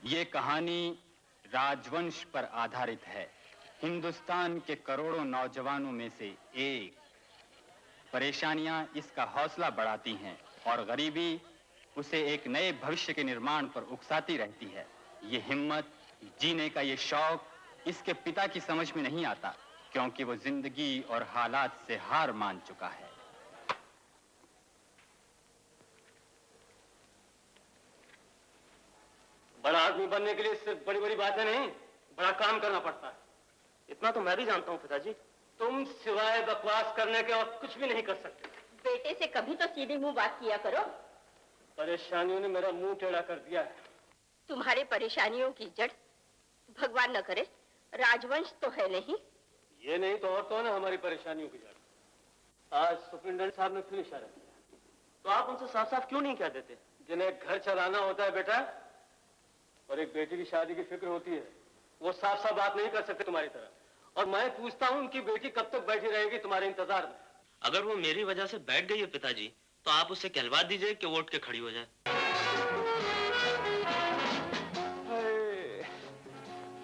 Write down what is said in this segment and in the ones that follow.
ये कहानी राजवंश पर आधारित है। हिंदुस्तान के करोड़ों नौजवानों में से एक। परेशानियां इसका हौसला बढ़ाती हैं और गरीबी उसे एक नए भविष्य के निर्माण पर उकसाती रहती है। ये हिम्मत, जीने का ये शौक इसके पिता की समझ में नहीं आता, क्योंकि वो जिंदगी और हालात से हार मान चुका है। बड़ा आदमी बनने के लिए सिर्फ बड़ी बड़ी बातें नहीं, बड़ा काम करना पड़ता है। इतना तो मैं भी जानता हूँ पिताजी। तुम सिवाय बकवास करने के और कुछ भी नहीं कर सकते। बेटे से कभी तो सीधी मुंह बात किया करो। परेशानियों ने मेरा मुंह टेढ़ा कर दिया है। तुम्हारे परेशानियों की जड़ भगवान न करे राजवंश तो है नहीं। ये नहीं तो और कौन है हमारी परेशानियों की जड़? आज सुप्रिंटेंडेंट साहब ने फिर इशारा किया। तो आप उनसे साफ साफ क्यों नहीं कह देते? जिन्हें घर चलाना होता है बेटा, और एक बेटी की शादी की फिक्र होती है, वो साफ साफ बात नहीं कर सकते तुम्हारी तरह। और मैं पूछता हूँ उनकी बेटी कब तक बैठी रहेगी तुम्हारे इंतजार में? अगर वो मेरी वजह से बैठ गई है पिताजी, तो आप उससे कहलवा दीजिए कि वो उठ के खड़ी हो जाए।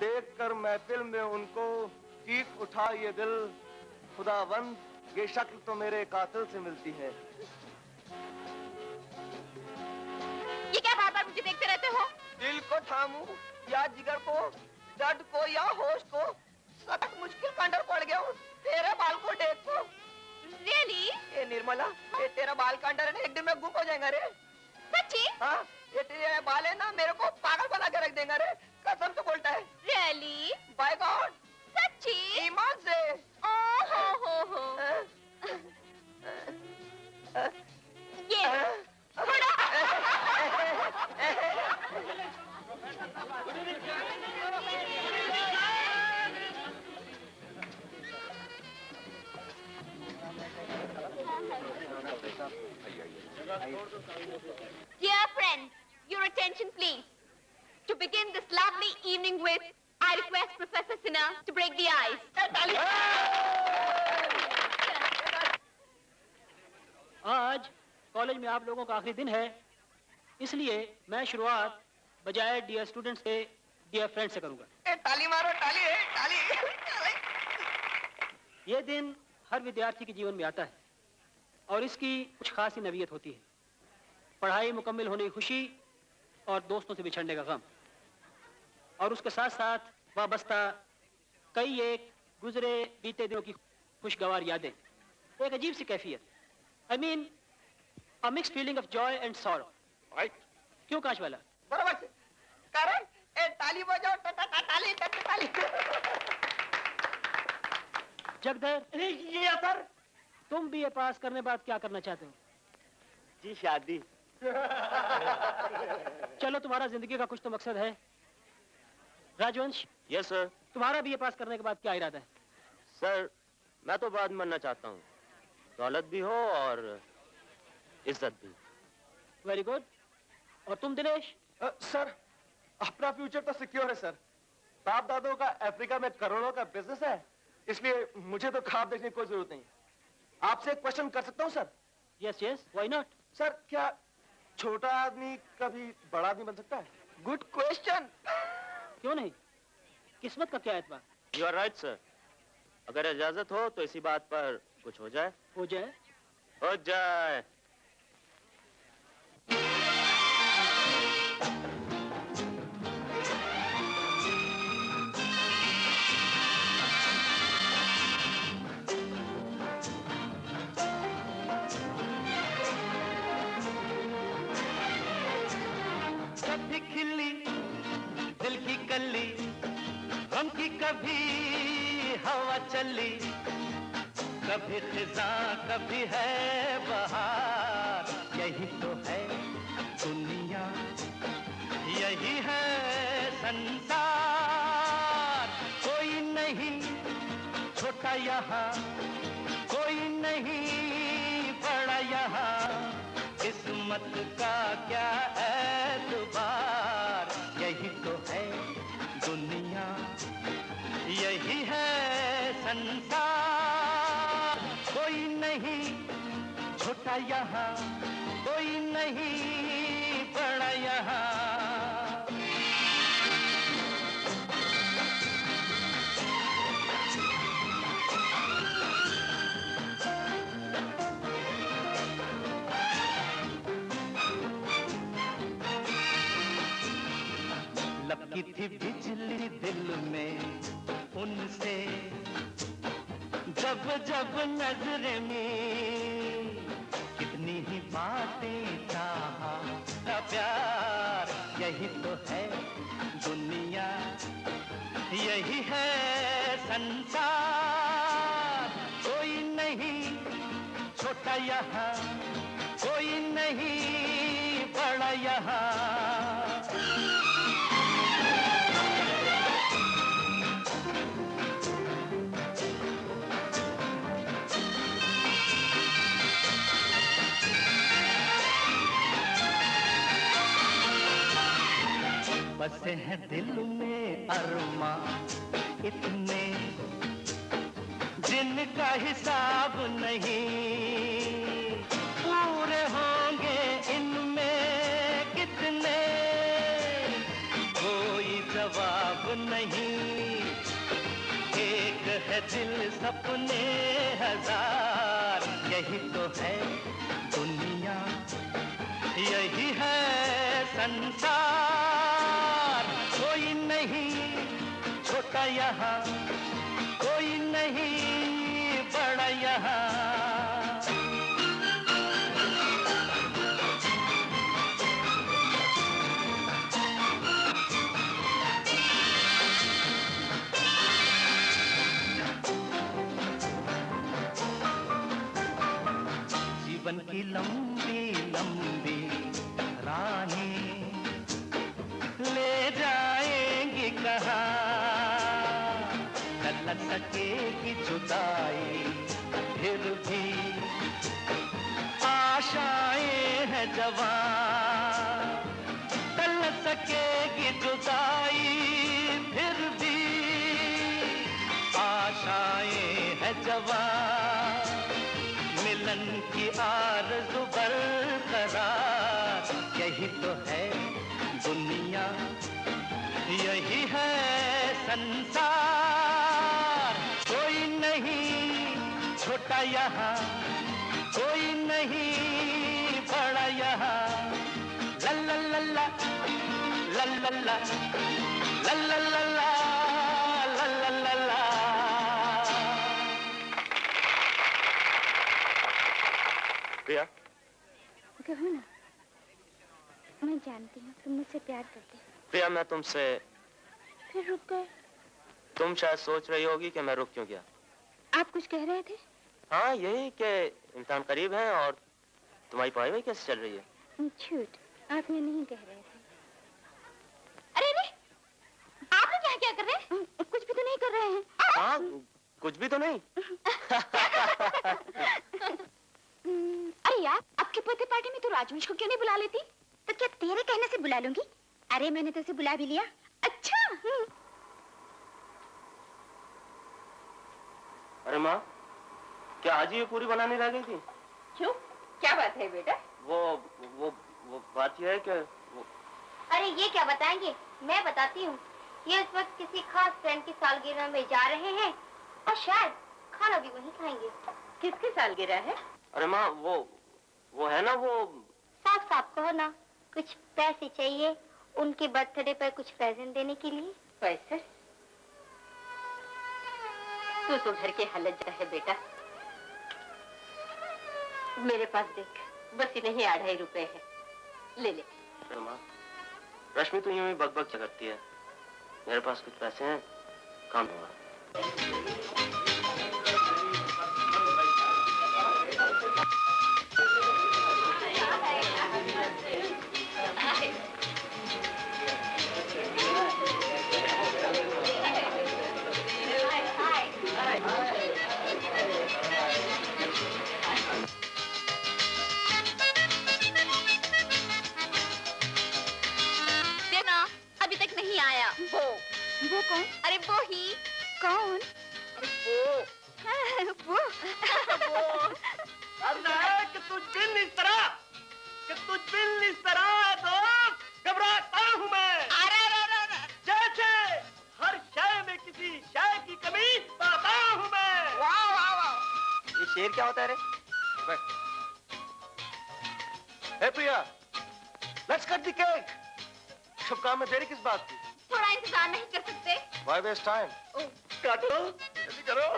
देखकर महफिल में उनको चीख उठा ये दिल, खुदावंद ये शक्ल तो मेरे कातिल से मिलती है। ये क्या बार बार मुझे देखते रहते हो? दिल को थामू या जिगर को, जड़ को या होश को, सख्त मुश्किल के अंदर पड़ गया हूँ। तेरे बाल को देखो। Really? ये निर्मला, ये तेरा बाल का अंदर है ना, एक दिन में गुम हो जाएगा रे। सच्ची? हाँ, ये तेरे बाल है ना, मेरे को पागल बना के रख देगा रे। कसम से बोलता है। Really? By God? सच्ची? ईमान से। हो। ये Dear friends, your attention please. To begin this lovely evening with, I request Professor Sinha to break the ice. आज कॉलेज में आप लोगों का आखिरी दिन है, इसलिए मैं शुरुआत बजाय डियर स्टूडेंट्स से डियर फ्रेंड्स से करूंगा। ताली मारो, ताली है, ताली। ये दिन हर विद्यार्थी के जीवन में आता है और इसकी कुछ खास ही नवीयत होती है। पढ़ाई मुकम्मल होने की खुशी और दोस्तों से बिछड़ने का गम, और उसके साथ साथ वाबस्ता कई एक गुजरे बीते दिनों की खुशगवार यादें। एक अजीब सी कैफियत, I mean a mixed feeling of Joy and sorrow. Right. क्यों काश वाला? बराबर से। कारण ए ताली बजाओ, ताली ताली। जगदर, ये असर। तुम बीए पास करने बाद क्या करना चाहते हो? जी शादी। चलो, तुम्हारा जिंदगी का कुछ तो मकसद है। राजवंश, यस सर। तुम्हारा बीए पास करने के बाद क्या इरादा है? सर, मैं तो बाद में बनना चाहता हूँ, दौलत भी हो और इज्जत भी। Very good. और तुम दिनेश? सर, अपना फ्यूचर तो सिक्योर है सर। बाप दादों का अफ्रीका में करोड़ों का बिजनेस है, इसलिए मुझे तो ख्वाब देखने की कोई जरूरत नहीं। आपसे एक क्वेश्चन कर सकता हूँ sir? Yes yes, why not. Sir, क्या छोटा आदमी कभी बड़ा आदमी बन सकता है? Good question. क्यों नहीं, किस्मत का क्या एतबार। You are right sir. अगर इजाजत हो तो इसी बात पर कुछ हो जाए। हो जाए? हो जाए। कभी खिली दिल की कली, गम की कभी हवा चली, कभी खिजा कभी है बहार। यही तो है दुनिया, यही है संसार। कोई नहीं छोटा यहाँ, कोई नहीं बड़ा यहाँ, किस्मत का क्या एतबार। यही तो है दुनिया, यही है संसार। कोई नहीं छोटा यहाँ, कोई नहीं बड़ा यहाँ। लपकी थी बिजली दिल में उनसे, जब जब नजर में कितनी ही बातें चाहा प्यार। यही तो है दुनिया, यही है संसार। कोई नहीं छोटा यहाँ, कोई नहीं बड़ा यहाँ। बसे हैं दिल में अरमा इतने, जिनका हिसाब नहीं। पूरे होंगे इनमें कितने, कोई जवाब नहीं। एक है दिल सपने हजार, यही तो है दुनिया, यही है संसार। कोई नहीं छोटा यहाँ, कोई नहीं बड़ा यहाँ। जीवन की लंबी लंबी राहें ले जाएंगी कहाँ, न सकेगी जुदाई फिर भी आशाएं हैं जवां। टल सकेगी जुदाई फिर भी आशाएं हैं जवां। मिलन की आरज़ू बरकरार, यही तो है दुनिया, यही है संसार। कोई नहीं छोटा यहाँ, कोई नहीं बड़ा यहाँ। ला ला ला ला ला ला ला ला ला ला ला ला ला ला। प्रिया, कहो ना, मैं जानती हूँ तुम मुझसे प्यार करते हो। प्रिया मैं तुमसे, फिर रुक गए। तुम शायद सोच रही होगी कि मैं रुक क्यों गया। आप कुछ कह रहे थे? हाँ यही कि इम्तिहान करीब है और तुम्हारी पढ़ाई वही कैसे चल रही है। झूठ, आप ये नहीं कह रहे थे। अरे अरे, आप लोग यहाँ क्या कर रहे हैं? कुछ भी तो नहीं कर रहे हैं। हाँ कुछ भी तो नहीं। अरे यार, आपके बर्थडे पार्टी में तो राजवंश को क्यों नहीं बुला लेती? तो क्या तेरे कहने से बुला लूंगी? अरे मैंने तो उसे बुला भी लिया। अच्छा। अरे माँ, क्या आज ही ये पूरी बनाने रह गई थी? क्यों? क्या बात है बेटा? वो बात यह है कि अरे ये क्या बताएंगे? मैं बताती हूँ। ये इस वक्त किसी खास फ्रेंड की सालगिरह में जा रहे हैं और शायद खाना भी वहीं खाएंगे। किसकी सालगिरह है? अरे माँ वो है ना वो। साफ साफ कहो ना, कुछ पैसे चाहिए उनके बर्थडे पर कुछ प्रेजेंट देने के लिए। पैसे? तू तो घर के हालत जा है बेटा। मेरे पास देख, बस इन्हें 2.5 रुपए है, ले ले। अरे माँ, रश्मि तो यूं ही बकबक करती है। मेरे पास कुछ पैसे हैं, काम होगा। वो कौन? अरे वो ही। कौन? अरे वो अरे कि तुझ दिल इस तरह, दोस्त घबराता हूँ मैं। जैसे हर शय में किसी शय की कमी पाता हूँ मैं। वाह। ये शेर क्या होता है रे? Hey Priya, let's cut the cake. शुभ काम में देरी किस बात की? थोड़ा इंतजार नहीं कर सकते? Why waste time? काटो, जल्दी करो।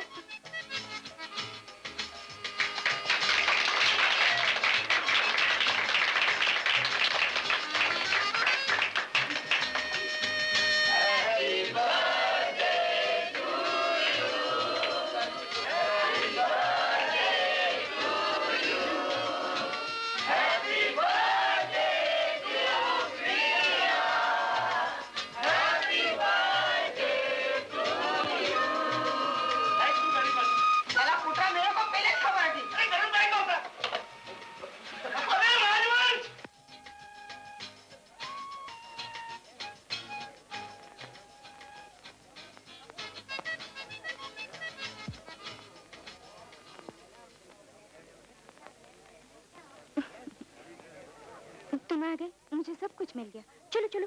तुम आ गए, मुझे सब कुछ मिल गया। चलो चलो।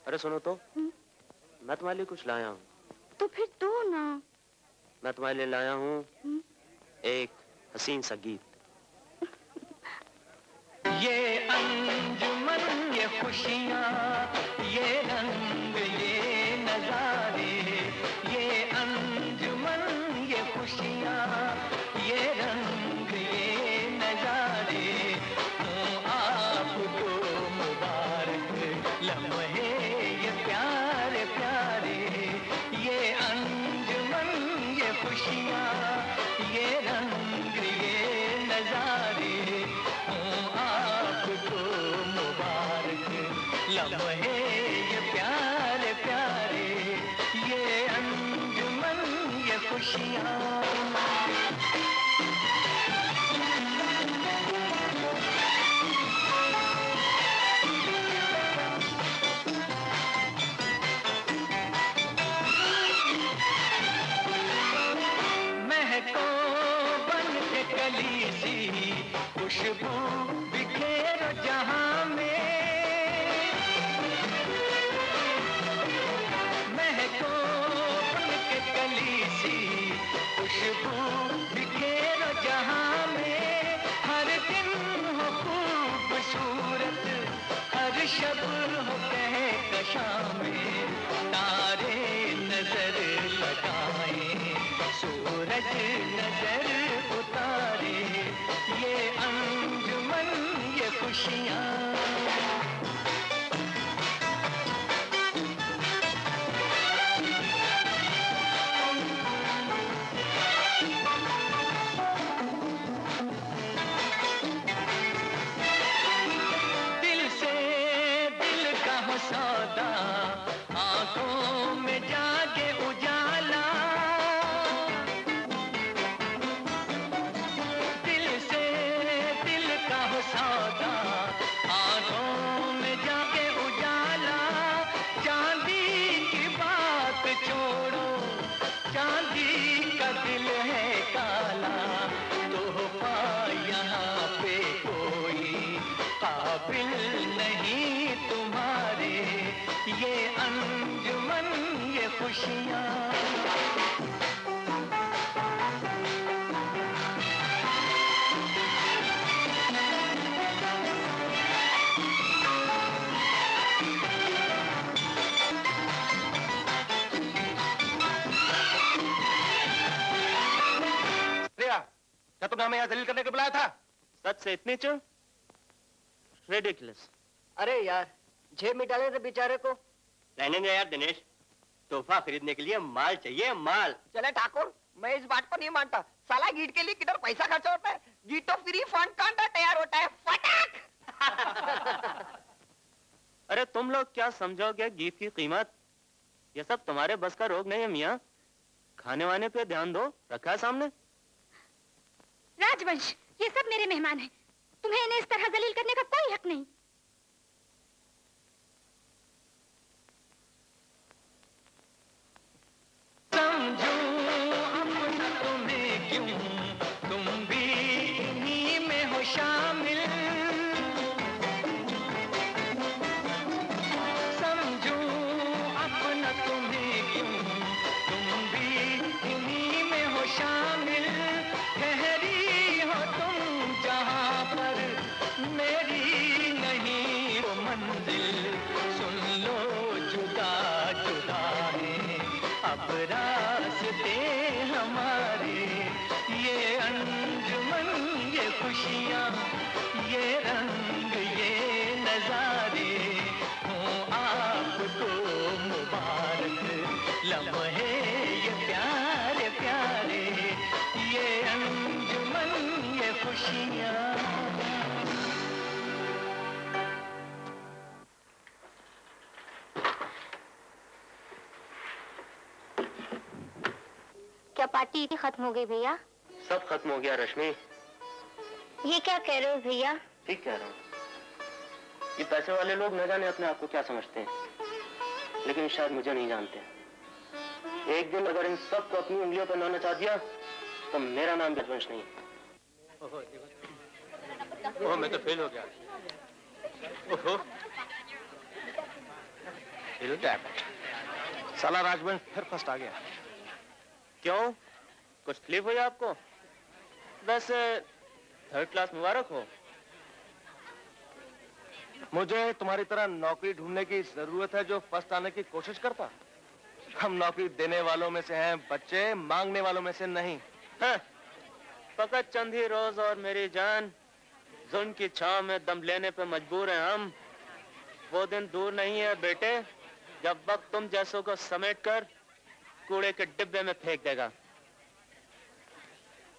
अरे सुनो तो, मैं तुम्हारे लिए कुछ लाया हूँ। तो फिर दो ना। मैं तुम्हारे लिए लाया हूँ एक हसीन सा गीत। ये अंजुमन, ये खुशियाँ, ये रंग, ये नजारे, ये अंजुमन, ये खुशियाँ, ये रंग, ये नजारे, आपको मुबारक लम्हे ये प्यारे प्यारे। ये अंजुमन, ये खुशियाँ, ये रंग, ये नजारे, आपको मुबारक लम्हे ये प्यारे प्यारे। ये अंजुमन, ये खुशियाँ। महको बन के कली सी खुशबू बिखेरो जहां में। महको बन के कली सी खुशबू बिखेरो जहां में। हर दिन हो खूबसूरत, हर शब हो कहकशां में। तारे नजर लगाए, सूरज नजर उतारे, ये अंजुमन, ये खुशियाँ। दिल से दिल का हो सौदा, आंखों में जागे उजाला। दिल से दिल का हो सौदा, आंखों में जागे उजाला। चांदी की बात छोड़ो, चांदी का दिल है काला। तोहफा यहाँ पे कोई काबिल नहीं तुम्हारे। ये अंजुमन, ये खुशियाँ। रिया, क्या तुमने हमें यहाँ जलील करने के बुलाया था? सच से इतनी चुप? रिडिकुलस। अरे यार, जेब में डाले थे बेचारे को। रहने दे यार दिनेश, तोहफा खरीदने के लिए माल चाहिए, माल। चले ठाकुर, मैं इस बात को नहीं मानता। साला गीत के लिए किधर पैसा खर्चा होता है? गीत तो फ्री फंड कांटा तैयार होता है। फटाक। अरे तुम लोग क्या समझोगे गीत की कीमत? ये सब तुम्हारे बस का रोग नहीं है मियाँ। खाने वाने पे ध्यान दो, रखा है सामने। राजवंश, ये सब मेरे मेहमान हैं। तुम्हें इन्हें इस तरह जलील करने का कोई हक नहीं। समझूं अपना तुम्हें क्यों, तुम भी इन्हीं में हो शामिल। समझूं अपना तुम्हें क्यों, तुम भी इन्हीं में हो शामिल। ठहरी हो तुम जहां पर मेरी अब रास्ते हमारे, ये अंजुमन, ये खुशियाँ, ये रंग, ये नजारे हों आपको मुबारक। लम्हे ये प्यारे प्यारे, ये अंजुमन, ये खुशियाँ। क्या पार्टी खत्म हो गई भैया? सब खत्म हो गया रश्मि। ये क्या कह रहे हो भैया? ठीक कह रहा हूँ। ये पैसे वाले लोग न जाने अपने आप को क्या समझते हैं, लेकिन शायद मुझे नहीं जानते। एक दिन अगर इन सबको अपनी उंगलियों पर न नचा दिया तो मेरा नाम रजवंश नहीं। ओह, मैं तो फेल हो गया। ओहो, साला राजवंश फिर फर्स्ट आ गया। क्यों, कुछ तकलीफ हुई आपको? वैसे थर्ड क्लास मुबारक हो। मुझे तुम्हारी तरह नौकरी ढूंढने की जरूरत है जो फर्स्ट आने की कोशिश करता। हम नौकरी देने वालों में से हैं बच्चे, मांगने वालों में से नहीं। हाँ, फकत चंद ही रोज और मेरी जान जुल्म की छांव में दम लेने पे मजबूर हैं हम। वो दिन दूर नहीं है बेटे जब वक्त तुम जैसों को समेट कर कूड़े के डिब्बे में फेंक देगा।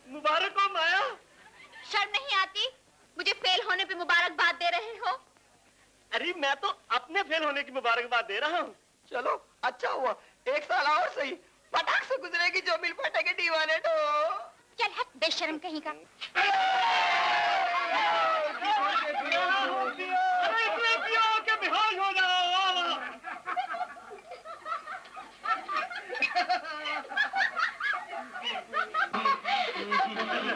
मुबारक हो माया। शर्म नहीं आती? मुझे फेल होने पे मुबारकबाद दे रहे हो? अरे मैं तो अपने फेल होने की मुबारकबाद दे रहा हूँ। चलो अच्छा हुआ, एक साल और सही, पटाख से गुजरेगी जो मिल पटेगी दीवाने तो। चल हट बेशर्म कहीं का।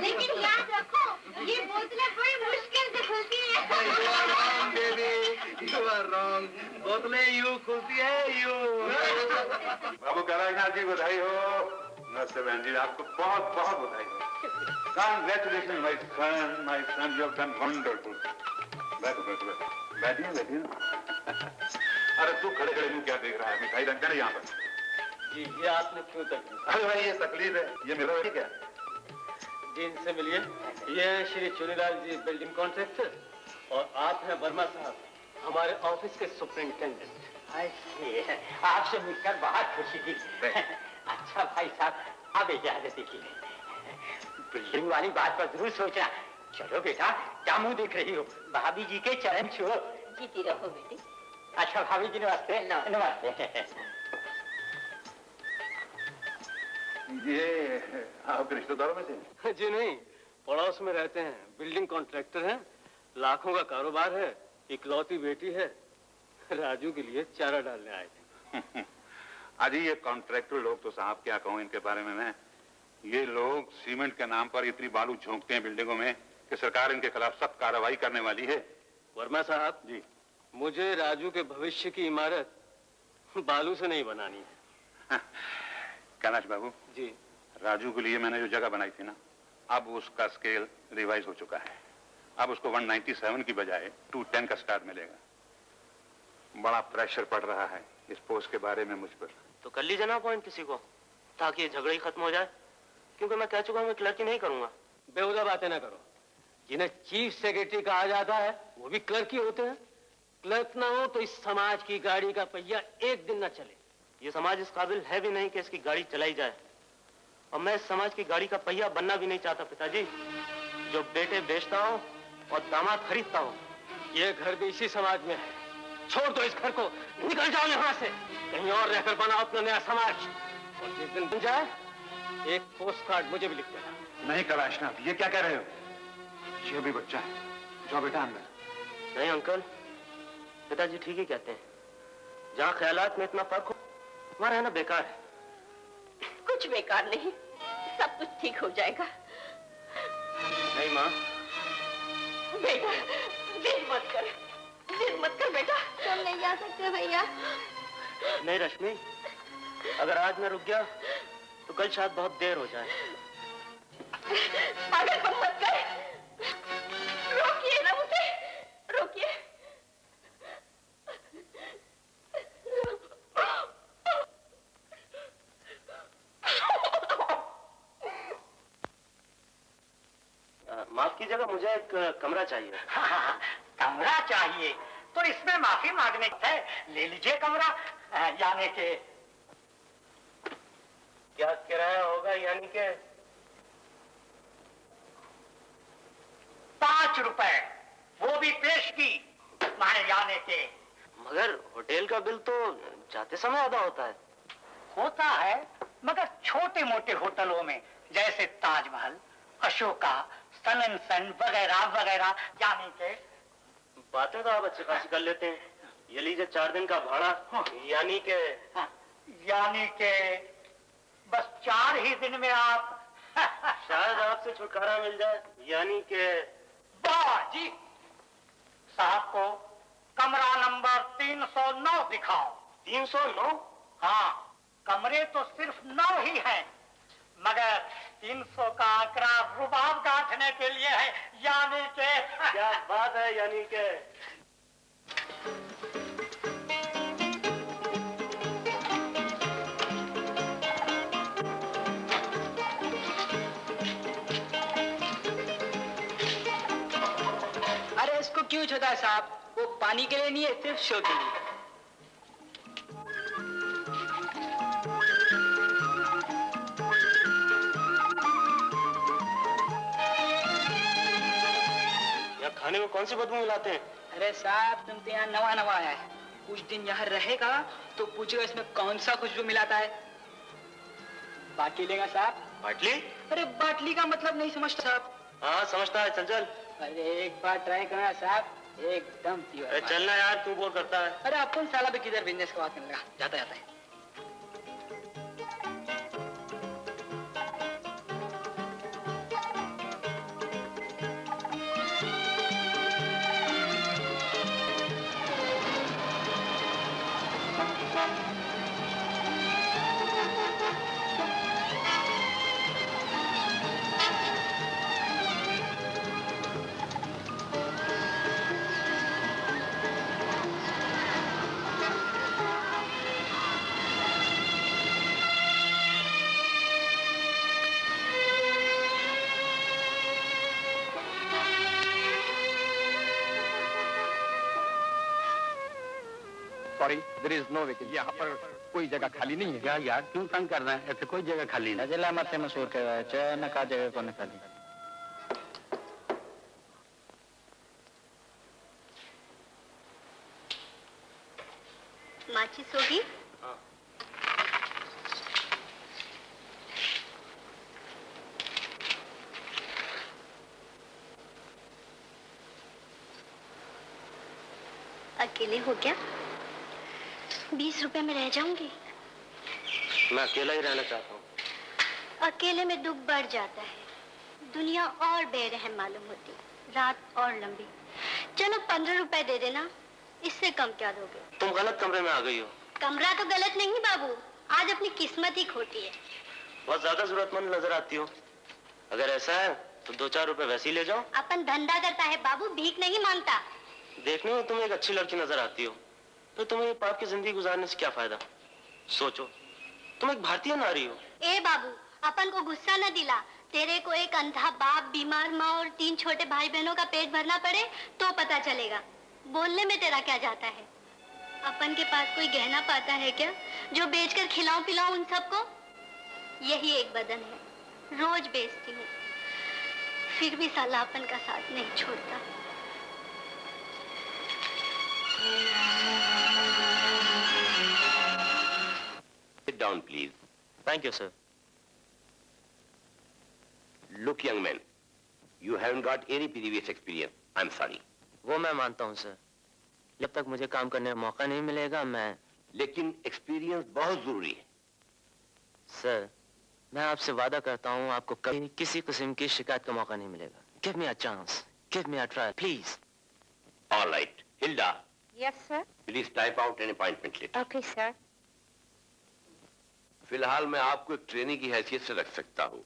लेकिन याद रखो, ये बोतलें बड़ी मुश्किल से खुलती हैं। बोतलें यूं खुलती है यूं। बाबू करानाथ जी बधाई हो। नमस्ते बहन जी, आपको बहुत बहुत बधाई हो। Congratulations, my son, you have done wonderful. बैठो बैठो बैठो, बैठिए बैठिए। अरे तू खड़े खड़े मुंह क्या देख रहा है? मिठाई रख देना यहाँ पर। जी ये आपने क्यों तकलीफ? अरे भाई ये तकलीफ है, ये मेरा ठीक है। जी इनसे मिलिए। ये हैं श्री चुनीलाल जी, बिल्डिंग कॉन्ट्रैक्टर, और आप हैं वर्मा साहब, हमारे ऑफिस के सुपरिंटेंडेंट। आपसे मिलकर बहुत खुशी हुई। अच्छा भाई साहब, अब इजाजत दीजिए। बिल्डिंग वाली बात पर जरूर सोचना। चलो बेटा, क्या मुंह देख रही हो? भाभी जी के चरण छुओ। जीती रहो बेटी। अच्छा भाभी जी नमस्ते। नमस्ते। ये आपके रिश्तेदारों में से? जी नहीं, पड़ोस में रहते हैं, बिल्डिंग कॉन्ट्रैक्टर हैं, लाखों का कारोबार है, इकलौती बेटी है। राजू के लिए चारा डालने आए थे। अजी ये कॉन्ट्रैक्टर लोग तो साहब क्या कहूँ इनके बारे में मैं। ये लोग सीमेंट के नाम पर इतनी बालू झोंकते हैं बिल्डिंगों में कि सरकार इनके खिलाफ सख्त कार्रवाई करने वाली है। वर्मा साहब जी, मुझे राजू के भविष्य की इमारत बालू से नहीं बनानी है। कैलाश बाबू जी, राजू के लिए मैंने जो जगह बनाई थी ना, अब उसका स्केल रिवाइज हो चुका है। अब उसको 197 की बजाय 210 का स्टार मिलेगा। बड़ा प्रेशर पड़ रहा है इस पोस्ट के बारे में मुझ पर। तो कर लीजिए ना अपॉइंट किसी को, ताकि ये झगड़ा ही खत्म हो जाए। क्योंकि मैं कह चुका हूँ मैं क्लर्क ही नहीं करूंगा। बेहुदा बातें ना करो। जिन्हें चीफ सेक्रेटरी कहा जाता है वो भी क्लर्क ही होते हैं। क्लर्क ना हो तो इस समाज की गाड़ी का पहिया एक दिन न चले। ये समाज इस काबिल है भी नहीं कि इसकी गाड़ी चलाई जाए, और मैं इस समाज की गाड़ी का पहिया बनना भी नहीं चाहता पिताजी, जो बेटे बेचता हो और दामाद खरीदता हो। ये घर भी इसी समाज में है। छोड़ दो इस घर को, निकल जाओ यहाँ से, कहीं और रहकर बनाओ अपना नया समाज। और जिस दिन बन जाए एक पोस्ट कार्ड मुझे भी लिख देना। नहीं कैलाशनाथ, ये क्या कह रहे हो? ये भी बच्चा है। जाओ बेटा अंदर। नहीं अंकल, पिताजी ठीक ही कहते हैं। जहाँ ख्यालात में इतना फर्क हो वहाँ रहना बेकार है। कुछ बेकार नहीं, सब कुछ ठीक हो जाएगा। नहीं माँ, बेटा जिद मत कर बेटा। तुम नहीं जा सकते भैया। नहीं रश्मि, अगर आज मैं रुक गया तो कल शायद बहुत देर हो जाए। पागलपन मत कर, रोकिए ना मुझे, रोकिए। जगह मुझे एक कमरा चाहिए। हाँ, कमरा चाहिए तो इसमें माफी मांगने है, ले लीजिए कमरा। यानी के क्या किराया होगा? यानी के 5 रुपए, वो भी पेशगी माने यानी के। मगर होटल का बिल तो जाते समय अदा होता है। होता है, मगर छोटे मोटे होटलों में, जैसे ताजमहल, अशोका, सन एंड सन वगैरह वगैरह, यानी के। बातें तो आप अच्छी खासी कर लेते हैं। ये लीजिए 4 दिन का भाड़ा। यानी के यानी के बस 4 ही दिन में आप शायद आपसे छुटकारा मिल जाए। यानी के वाह जी, साहब को कमरा नंबर 309 दिखाओ। 309? हाँ, कमरे तो सिर्फ 9 ही हैं, मगर 300 का आंकड़ा रुबाब गांठने के लिए है। यानी के क्या बात है। यानी के अरे इसको क्यों छोटा है साहब? वो पानी के लिए नहीं है, सिर्फ शो के लिए। यहाँ खाने में कौन सी बदबू मिलाते हैं? अरे साहब तुम तो यहाँ नवा नवा आया है, कुछ दिन यहाँ रहेगा तो पूछेगा इसमें कौन सा खुशबू मिलाता है। बाटली लेगा साहब? बाटली? अरे बाटली का मतलब नहीं समझता साहब? हाँ समझता है, चल चल। अरे एक बार ट्राई करना साहब, एकदम प्योर। अरे चलना यार, तू बोर करता है। अरे अपन साला भी किधर बिजनेस का बात करने लगा, जाता जाता है। Sorry, there is no vacancy. यहाँ पर कोई जगह खाली नहीं है। यार यार क्यों तंग कर रहे हैं? ऐसे कोई जगह खाली नहीं। नजला मत मशहूर कर रहा है, चाहे न का जगह को निकाली। माचिस होगी? अकेले हो क्या? 20 रुपए में रह जाऊंगी। मैं अकेला ही रहना चाहता हूँ। अकेले में दुख बढ़ जाता है, दुनिया और बेरहम मालूम होती, रात और लंबी। चलो 15 रुपए दे देना, इससे कम क्या दोगे? तुम गलत कमरे में आ गई हो। कमरा तो गलत नहीं बाबू, आज अपनी किस्मत ही खोटी है। बहुत ज्यादा जरूरतमंद नजर आती हो। अगर ऐसा है तो 2-4 रुपए वैसे ही ले जाओ। अपन धंधा करता है बाबू, भीख नहीं मांगता। देखने में तुम एक अच्छी लड़की नजर आती हो, तो तुम्हें पाप की जिंदगी गुजारने से क्या फायदा? सोचो, तुम एक भारतीय नारी हो। ए बाबू, अपन को गुस्सा न दिला। तेरे को एक अंधा बाप, बीमार माँ और 3 छोटे भाई बहनों का पेट भरना पड़े तो पता चलेगा बोलने में तेरा क्या जाता है। अपन के पास कोई गहना पाता है क्या जो बेचकर खिलाऊं पिलाऊं उन सबको? यही एक बदन है, रोज बेचती हूँ, फिर भी साला अपन का साथ नहीं छोड़ता। Sit down, please. Thank you, sir. Look, young man, you haven't got any previous experience. I'm sorry. वो मैं मानता हूँ सर, जब तक मुझे काम करने का मौका नहीं मिलेगा मैं। लेकिन एक्सपीरियंस बहुत जरूरी है। सर, मैं आपसे वादा करता हूँ आपको कभी किसी किस्म की शिकायत का मौका नहीं मिलेगा। Give me a chance. Give me a try, please. All right. Hilda, Yes, sir. please type out an appointment letter. Okay, sir. फिलहाल मैं आपको एक ट्रेनी की हैसियत से रख सकता हूँ।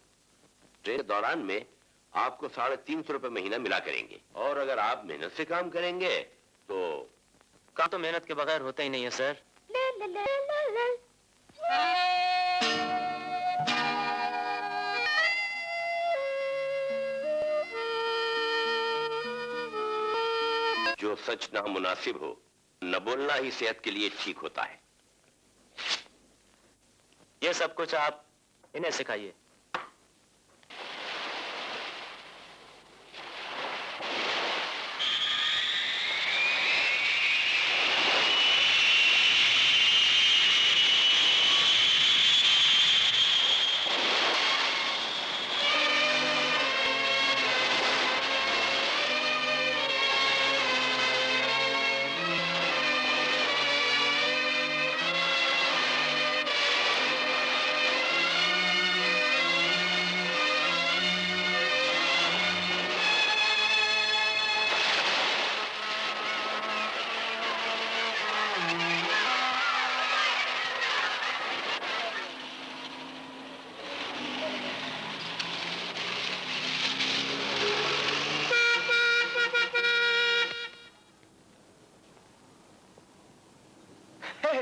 ट्रेन के दौरान में आपको 350 रुपए महीना मिला करेंगे, और अगर आप मेहनत से काम करेंगे तो काम तो मेहनत के बगैर होता ही नहीं है सर। सच नामुनासिब हो, न बोलना ही सेहत के लिए ठीक होता है। ये सब कुछ आप इन्हें सिखाइए।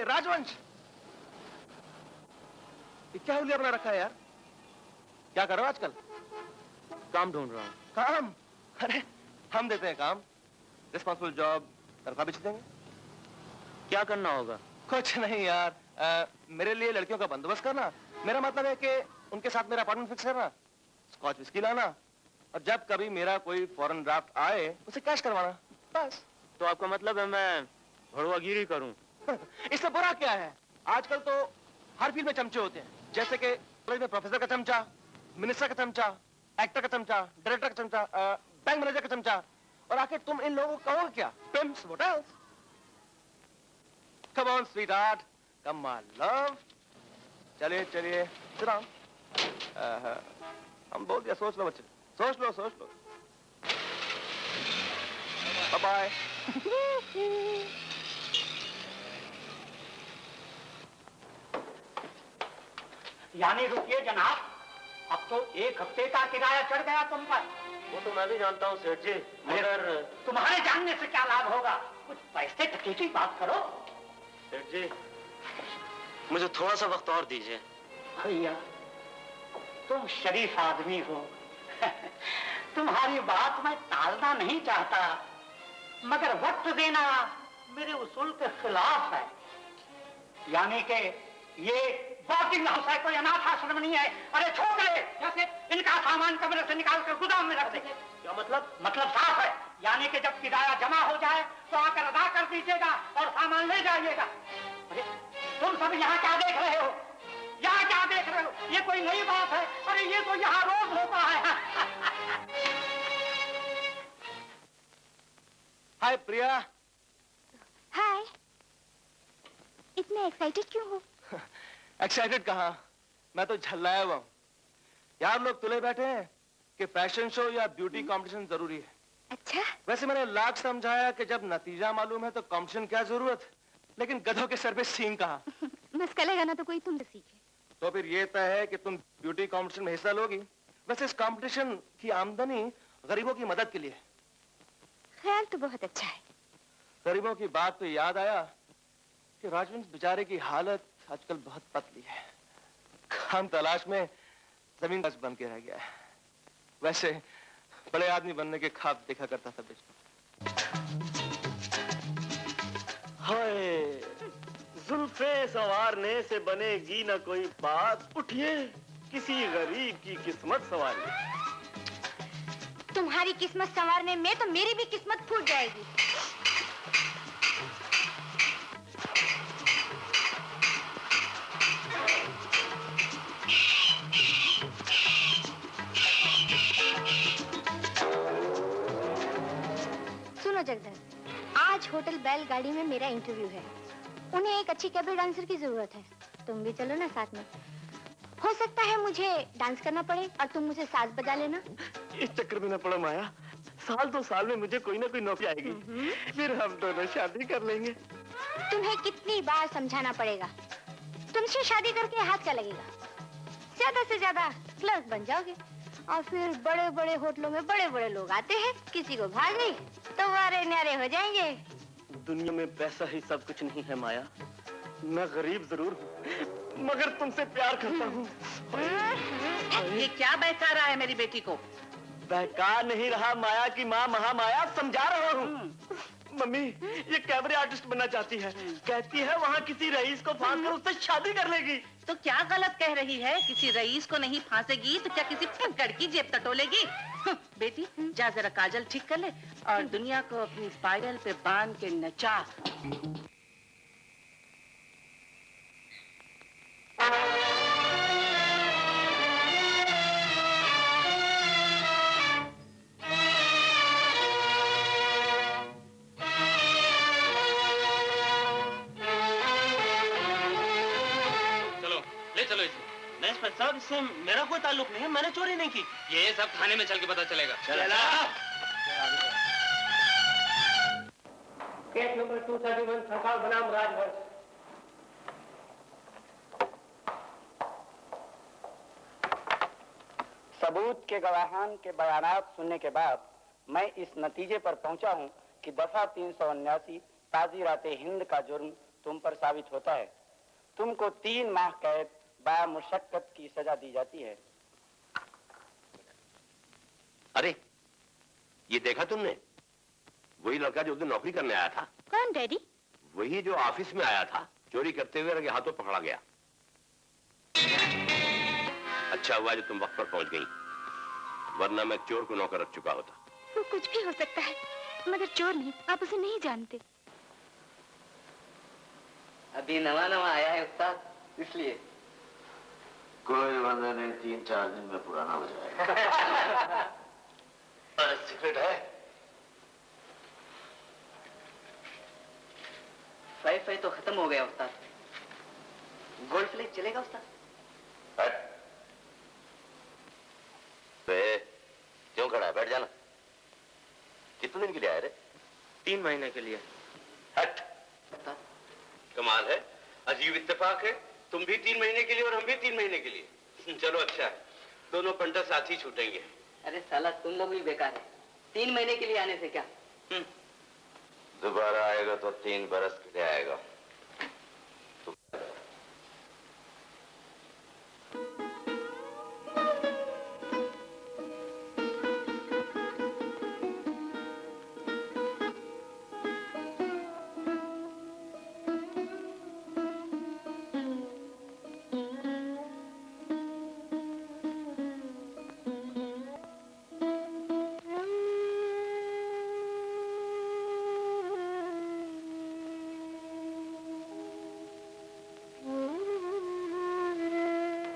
राजवंश, ये क्या हुलिया बना रखा है यार? क्या कर रहे हो आजकल? काम ढूंढ रहा हूँ। काम? अरे हम देते हैं काम, रिस्पॉन्सिबल जॉब, तनख्वाह भी देंगे। क्या करना होगा? कुछ नहीं यार, मेरे लिए लड़कियों का बंदोबस्त करना। मेरा मतलब है कि उनके साथ मेरा अपॉइंटमेंट फिक्स करना, स्कॉच विस्की लाना, और जब कभी मेरा कोई फॉरेन ड्राफ्ट आए उसे कैश करवाना, बस। तो आपका मतलब है मैं भड़वागिरी करूं? इसमें बुरा क्या है? आजकल तो हर फील्ड में चमचे होते हैं, जैसे कि कॉलेज में प्रोफेसर का चमचा, मिनिस्टर का चमचा, एक्टर का चमचा, डायरेक्टर का चमचा, बैंक मैनेजर का चमचा। और आखिर तुम इन लोगों को कहोगे क्या? Pimps, what else? Come on sweetheart, come my love. चलिए चलिए, सिट डाउन। हम बोल दिया, सोच लो बच्चे, सोच लो सोच लो। Bye bye. यानी रुकिए जनाब, अब तो 1 हफ्ते का किराया चढ़ गया तुम पर। वो तो मैं भी जानता हूँ सेठ जी, मगर तुम्हारे जानने से क्या लाभ होगा? कुछ पैसे टके की बात करो। सेठ जी, मुझे थोड़ा सा वक्त और दीजिए। भैया, तुम शरीफ आदमी हो। तुम्हारी बात मैं टालना नहीं चाहता, मगर वक्त देना मेरे उसूल के खिलाफ है। यानी कि ये बोर्डिंग हाउस है, कोई अनाथ आश्रम नहीं है। अरे छोड़ दे, जैसे इनका सामान कमरे से निकाल कर गोदाम में रख देंगे। क्या मतलब? मतलब साफ है, यानी कि जब किराया जमा हो जाए तो आकर अदा कर दीजिएगा और सामान ले जाइएगा। अरे तुम सब यहाँ क्या देख रहे हो? यहाँ क्या देख रहे हो? ये कोई नई बात है? अरे ये तो यहाँ रोज होता है। हाय प्रिया। हाय, इतने एक्साइटेड क्यों हो? एक्साइटेड कहाँ, मैं तो झल्लाया हुआ हूँ यार। लोग तुले बैठे हैं कि फैशन शो या ब्यूटी कंपटीशन जरूरी है। अच्छा? वैसे मैंने लाख समझाया कि जब नतीजा मालूम है तो कंपटीशन क्या जरूरत, लेकिन गधों के सर पे सींग कहाँ। मस्का लगाना तो कोई तुमसे सीखे। तो फिर ये तय है कि तुम ब्यूटी कंपटीशन में हिस्सा लोगी। वैसे इस कंपटीशन की आमदनी गरीबों की मदद के लिए। ख्याल तो बहुत अच्छा है। गरीबों की बात तो याद आया कि राजवंश बेचारे की हालत आजकल बहुत पतली है। काम तलाश में जमीन बस बन के रह गया है। वैसे बड़े आदमी बनने के ख्वाब देखा करता था बेचारा। हाय, जुल्फे संवारने से बनेगी ना कोई बात, उठिए किसी गरीब की किस्मत संवारिए। तुम्हारी किस्मत संवारने में तो मेरी भी किस्मत फूट जाएगी। सुनो जगदन, आज होटल बैलगाड़ी में मेरा इंटरव्यू है। उन्हें एक अच्छी कैबरे डांसर की जरूरत है। तुम भी चलो ना साथ में। हो सकता है मुझे डांस करना पड़े और तुम मुझे साज बजा लेना। इस चक्कर में न पड़ो माया, साल 2 साल में मुझे कोई ना कोई नौकरी आएगी, फिर हम दोनों शादी कर लेंगे। तुम्हें कितनी बार समझाना पड़ेगा? तुमसे शादी करके हाथ क्या लगेगा? ज्यादा से ज्यादा क्लर्क बन जाओगे और फिर बड़े बड़े होटलों में बड़े बड़े लोग आते हैं, किसी को भाग गई तो वारे न्यारे हो जाएंगे। दुनिया में पैसा ही सब कुछ नहीं है माया। मैं गरीब जरूर हूँ, मगर तुमसे प्यार करता हूँ। ये क्या बहका रहा है मेरी बेटी को? बहका नहीं रहा माया की माँ महामाया, समझा रहा हूँ। मम्मी ये कैबरे आर्टिस्ट बनना चाहती है। कहती है वहाँ किसी रईस को फांस कर उससे शादी कर लेगी। तो क्या गलत कह रही है? किसी रईस को नहीं फांसेगी तो क्या किसी फंकड़ की जेब टटोलेगी? बेटी जा जरा काजल ठीक कर ले और दुनिया को अपनी पायल पे बांध के नचा। साहब इससे मेरा कोई ताल्लुक नहीं है, मैंने चोरी नहीं की। ये सब थाने में चल के पता चलेगा। केस नंबर 231 सरकार बनाम राजवंश। सबूत के गवाहान के बयानात सुनने के बाद मैं इस नतीजे पर पहुंचा हूं कि दफा 379 ताज़ीराते हिंद का जुर्म तुम पर साबित होता है। तुमको 3 माह कैद बामुशक्कत की सजा दी जाती है। अरे ये देखा तुमने? वही लड़का जो उस दिन नौकरी करने आया था। कौन डैडी? वही जो ऑफिस में आया था, चोरी करते हुए रंगे हाथों पकड़ा गया। अच्छा हुआ जो तुम वक्त पर पहुंच गई, वरना मैं चोर को नौकर रख चुका होता। वो कुछ भी हो सकता है, मगर चोर नहीं। आप उसे नहीं जानते। अभी नवा नवा आया है उस्ताद, इसलिए। कोई बंदा नहीं, 3-4 दिन में पुराना हो जाएगा। अरे सिगरेट है? वाईफाई तो खत्म हो गया उस्ताद। गोल्ड फ्लेक चलेगा उस्ताद? क्यों खड़ा है? बैठ जाना। कितने दिन के लिए आए रे? 3 महीने के लिए। हट। कमाल है, अजीब इत्तेफाक है। तुम भी 3 महीने के लिए और हम भी 3 महीने के लिए। चलो अच्छा है, दोनों पंडा साथ ही छूटेंगे। अरे साला तुम लोग भी बेकार है। 3 महीने के लिए आने से क्या? दोबारा आएगा तो 3 बरस के लिए आएगा।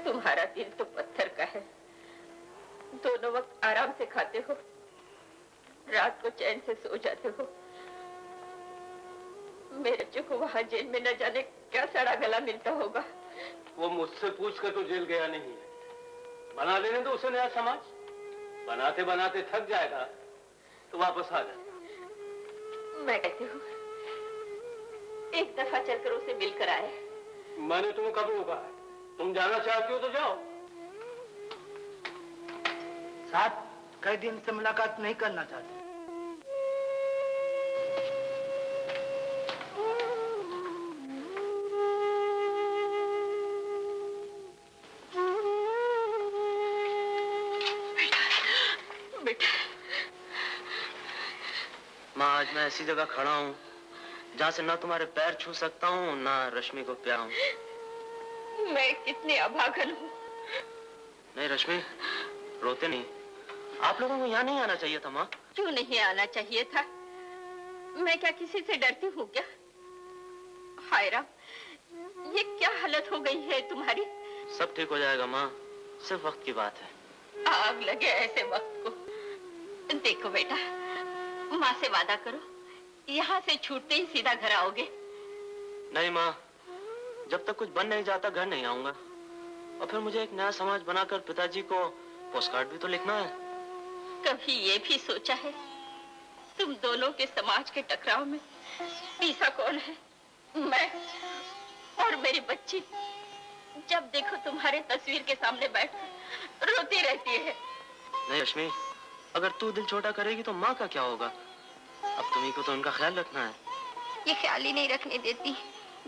तुम्हारा दिल तो पत्थर का है। दोनों वक्त आराम से खाते हो, रात को चैन से सो जाते हो। मेरे बच्चे को वहां जेल में न जाने क्या सड़ा गला मिलता होगा। वो मुझसे पूछ कर तो जेल गया नहीं है। बना देने दो उसे नया समाज। बनाते बनाते थक जाएगा तो वापस आ जाए। मैं कहती हूँ एक दफा चलकर उसे मिलकर आए। मैंने तुम्हें कब रोका है? तुम जाना चाहती हो तो जाओ। साहब कई दिन से मुलाकात नहीं करना चाहते। माँ आज मैं ऐसी जगह खड़ा हूँ जहाँ से ना तुम्हारे पैर छू सकता हूँ ना रश्मि को प्यार हूँ। मैं कितनी अभागन हूँ। नहीं रश्मि, रोते नहीं। आप लोगों को यहाँ नहीं आना चाहिए था माँ। क्यों नहीं आना चाहिए था? मैं क्या किसी से डरती हूँ क्या? हाय राम, ये क्या हालत हो गई है तुम्हारी? सब ठीक हो जाएगा माँ, सिर्फ वक्त की बात है। आग लगे ऐसे वक्त को। देखो बेटा, माँ से वादा करो, यहाँ से छूटते ही सीधा घर आओगे। नहीं माँ, जब तक कुछ बन नहीं जाता घर नहीं आऊंगा। और फिर मुझे एक नया समाज बनाकर पिताजी को पोस्टकार्ड भी तो लिखना है। कभी ये भी सोचा है तुम दोनों के समाज के टकराव में पीसा कौन है? मैं और मेरी बच्ची। जब देखो तुम्हारे तस्वीर के सामने बैठ रोती रहती है। नहीं रश्मि, अगर तू दिल छोटा करेगी तो माँ का क्या होगा? अब तुम्ही को तो उनका ख्याल रखना है। ये ख्याल ही नहीं रखने देती।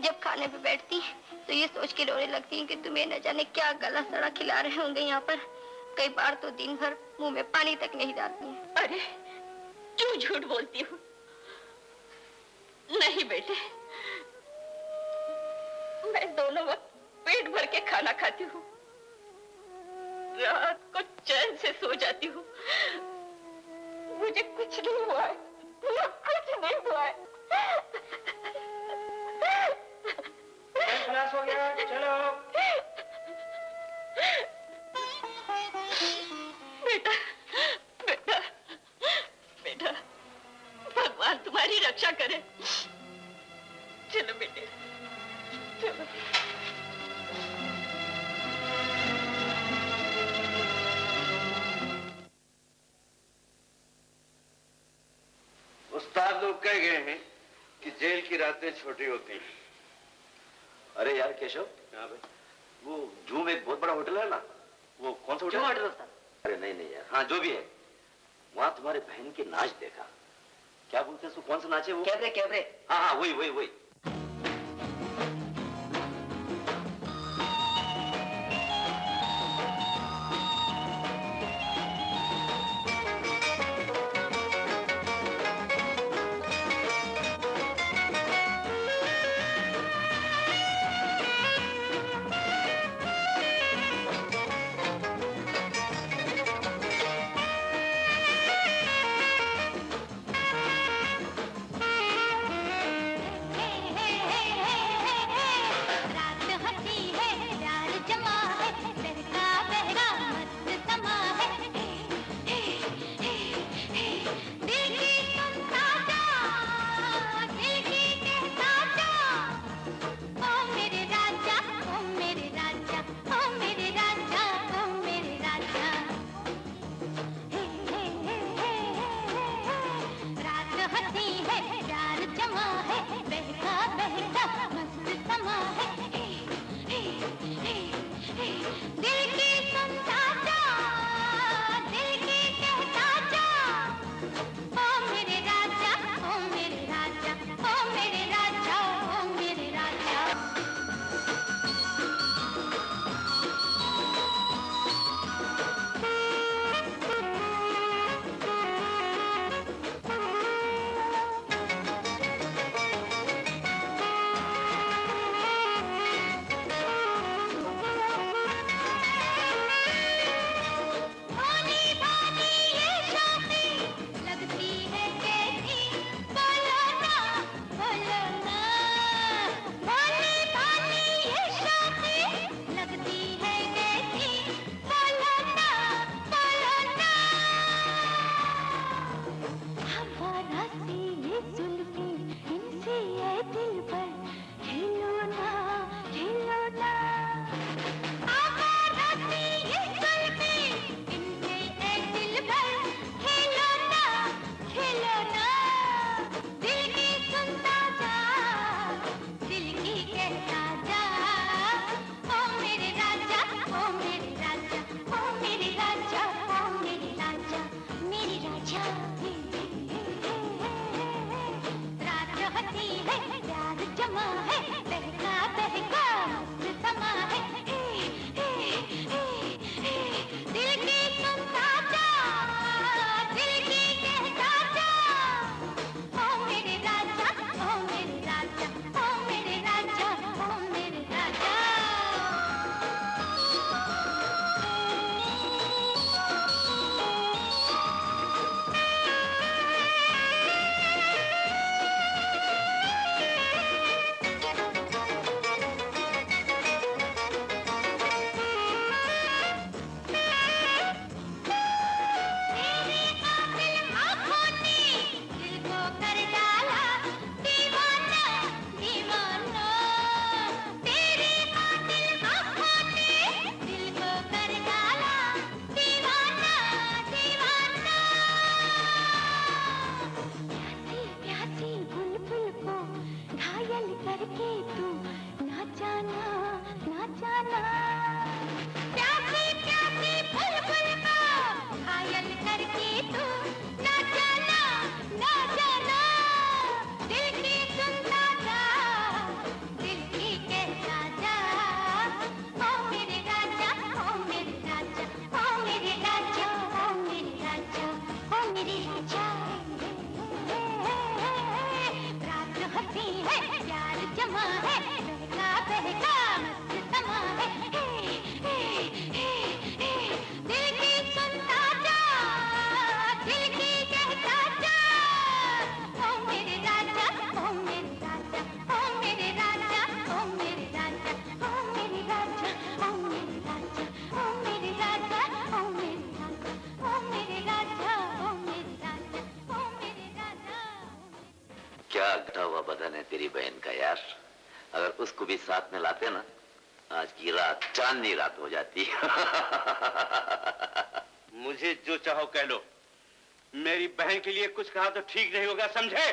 जब खाने पे बैठती तो ये सोच के रोने लगती कि तुम्हें न जाने क्या गला सड़ा खिला रहे होंगे यहाँ पर। कई बार तो दिन भर मुंह में पानी तक नहीं डालती है। अरे क्यों झूठ बोलती हूँ? नहीं बेटे, मैं दोनों वक्त पेट भर के खाना खाती हूँ, रात को चैन से सो जाती हूँ। मुझे कुछ नहीं हुआ है, कुछ नहीं हुआ है। क्लास हो गया, चलो। बेटा, बेटा, बेटा, भगवान तुम्हारी रक्षा करे। चलो बेटे, चलो। उस्ताद लोग कह गए हैं कि जेल की रातें छोटी होती हैं। अरे यार केशव, हाँ भाई, वो जू में एक बहुत बड़ा होटल है ना, वो कौन सा होटल है? अरे नहीं नहीं यार, हाँ जो भी है, वहाँ तुम्हारे बहन के नाच देखा। क्या बोलते हैं उसको, कौन सा नाच है वो? Cabaret cabaret. हाँ हाँ वही वही वही। क्या घटा हुआ बदन है तेरी बहन का यार। अगर उसको भी साथ में लाते ना, आज की रात चांदनी रात हो जाती। मुझे जो चाहो कह लो, मेरी बहन के लिए कुछ कहा तो ठीक नहीं होगा, समझे?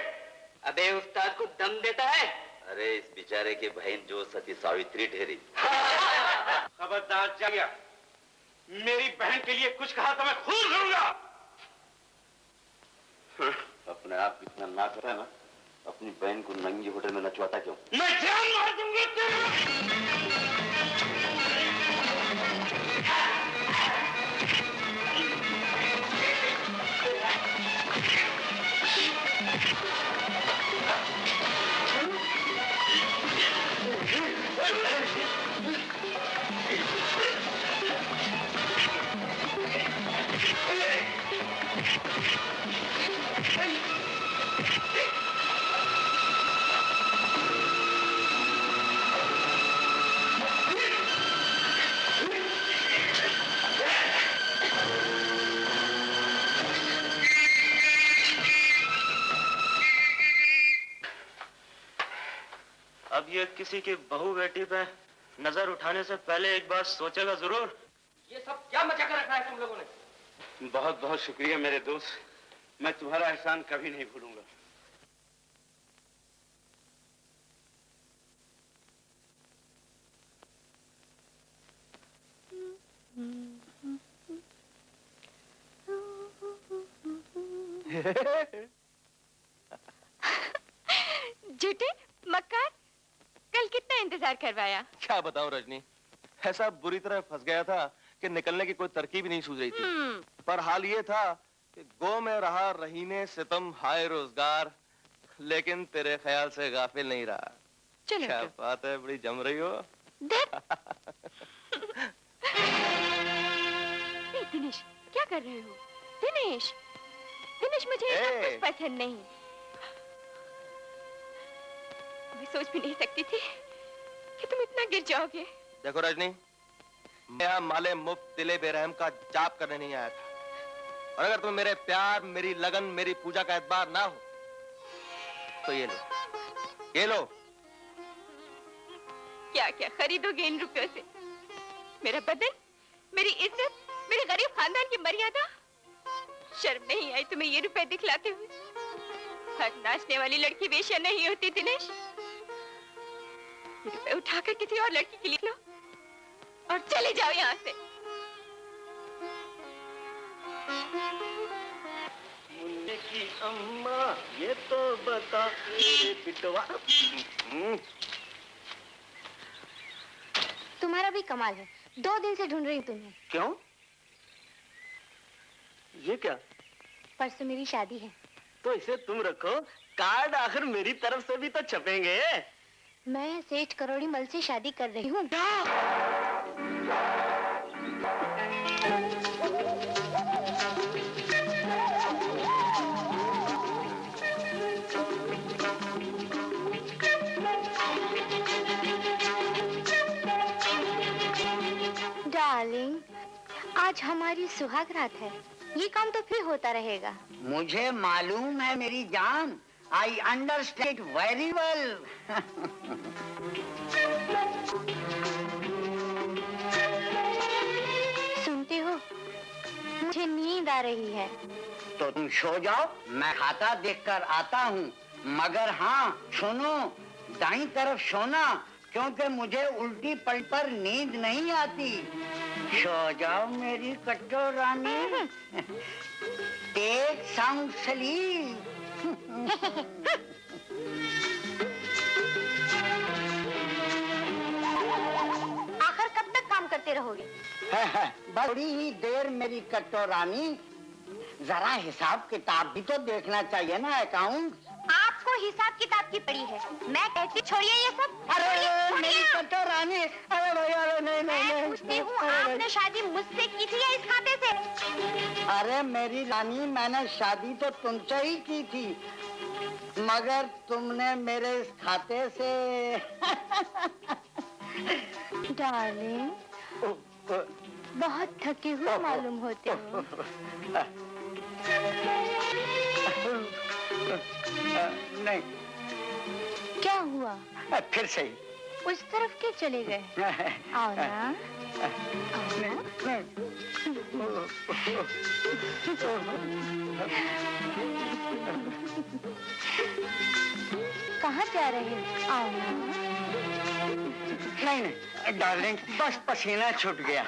अबे उस्ताद को दम देता है। अरे इस बेचारे की बहन जो सती सावित्री ठहरी। खबरदार जा गया, मेरी बहन के लिए कुछ कहा तो मैं खून करूंगा। अपने आप इतना ना करता है ना, अपनी बहन को नंगी होटल में नचवाता क्यों? मैं जान मार दूंगी तेरी। अब ये किसी की बहू बेटी पे नजर उठाने से पहले एक बार सोचेगा जरूर। ये सब क्या मचा कर रखा है तुम लोगों ने? बहुत बहुत शुक्रिया मेरे दोस्त, मैं तुम्हारा एहसान कभी नहीं भूलूंगा। झूठे मक्कार, कल कितना इंतजार करवाया। क्या बताऊं रजनी, ऐसा बुरी तरह फंस गया था कि निकलने की कोई तरकीब ही नहीं सूझ रही थी। पर हाल ये था कि गो में रहा रहीने सितम हाय रोजगार, लेकिन तेरे ख्याल से गाफिल नहीं रहा। चलो क्या बात है, बड़ी जम रही हो। दिनेश, क्या कर रहे हो? दिनेश, दिनेश, मुझे ये सब कुछ पसंद नहीं। मैं सोच भी नहीं सकती थी कि तुम इतना गिर जाओगे। देखो रजनी, मैं यहाँ माले मुफ्त दिले बेरहम का जाप करने नहीं आया था, और अगर तुम्हें मेरे प्यार, मेरी लगन, मेरी पूजा का एतबार ना हो तो ये लो, ये लो। क्या क्या खरीदोगे इन रुपयों से? मेरा बदन, मेरी इज्जत, मेरे गरीब खानदान की मर्यादा। शर्म नहीं आई तुम्हें ये रुपए दिखलाते हुए? हर नाचने वाली लड़की वेश्या नहीं होती दिनेश। ये रुपए उठाकर किसी और लड़की के लिए लो और चले जाओ यहाँ से। मुन्ने की अम्मा ये तो बता मेरे बिटवा। तुम्हारा भी कमाल है, 2 दिन से ढूंढ रही हूँ तुम्हें। क्यों? ये क्या? परसों मेरी शादी है। तो इसे तुम रखो, कार्ड आखिर मेरी तरफ से भी तो छपेंगे। मैं सेठ करोड़ी मल से शादी कर रही हूँ। डार्लिंग, आज हमारी सुहाग रात है, ये काम तो फिर होता रहेगा। मुझे मालूम है मेरी जान, आई अंडरस्टैंड वेरी वेल। सुनते हो, मुझे नींद आ रही है। तो तुम सो जाओ, मैं खाता देखकर आता हूँ। मगर हाँ सुनो, दाईं तरफ सोना, क्योंकि मुझे उल्टी पलट पर नींद नहीं आती। सो जाओ मेरी कट्टो रानी। Take sound sleep. आखिर कब तक काम करते रहोगे? बड़ी ही देर मेरी कट्टो रानी, जरा हिसाब किताब भी तो देखना चाहिए ना, अकाउंट। आपको हिसाब किताब की पड़ी है, मैं कहती छोड़िए ये सब। अरे मेरी कट्टो रानी, अरे भैया नहीं मैं पूछती हूँ, आपने शादी मुझसे की थी या इस खाते से? अरे मेरी रानी, मैंने शादी तो तुमसे ही की थी, मगर तुमने मेरे इस खाते से। डार्लिंग, बहुत थके हुए मालूम होते हो। नहीं, हुआ? फिर सही। उस तरफ क्यों चले गए? आओ ना। कहाँ जा रहे हैं? आओ ना। नहीं डार्लिंग, बस पसीना छूट गया।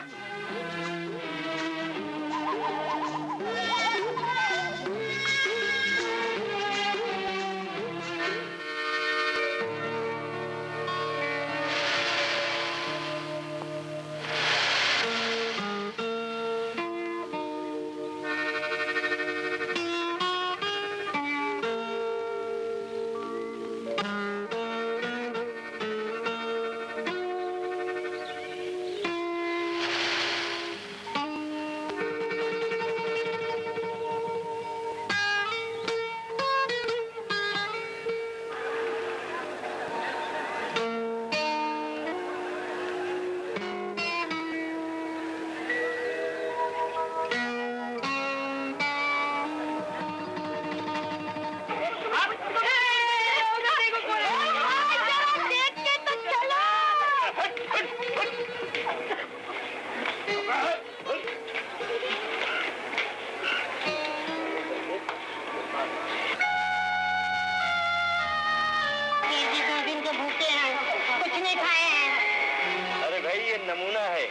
नमूना है।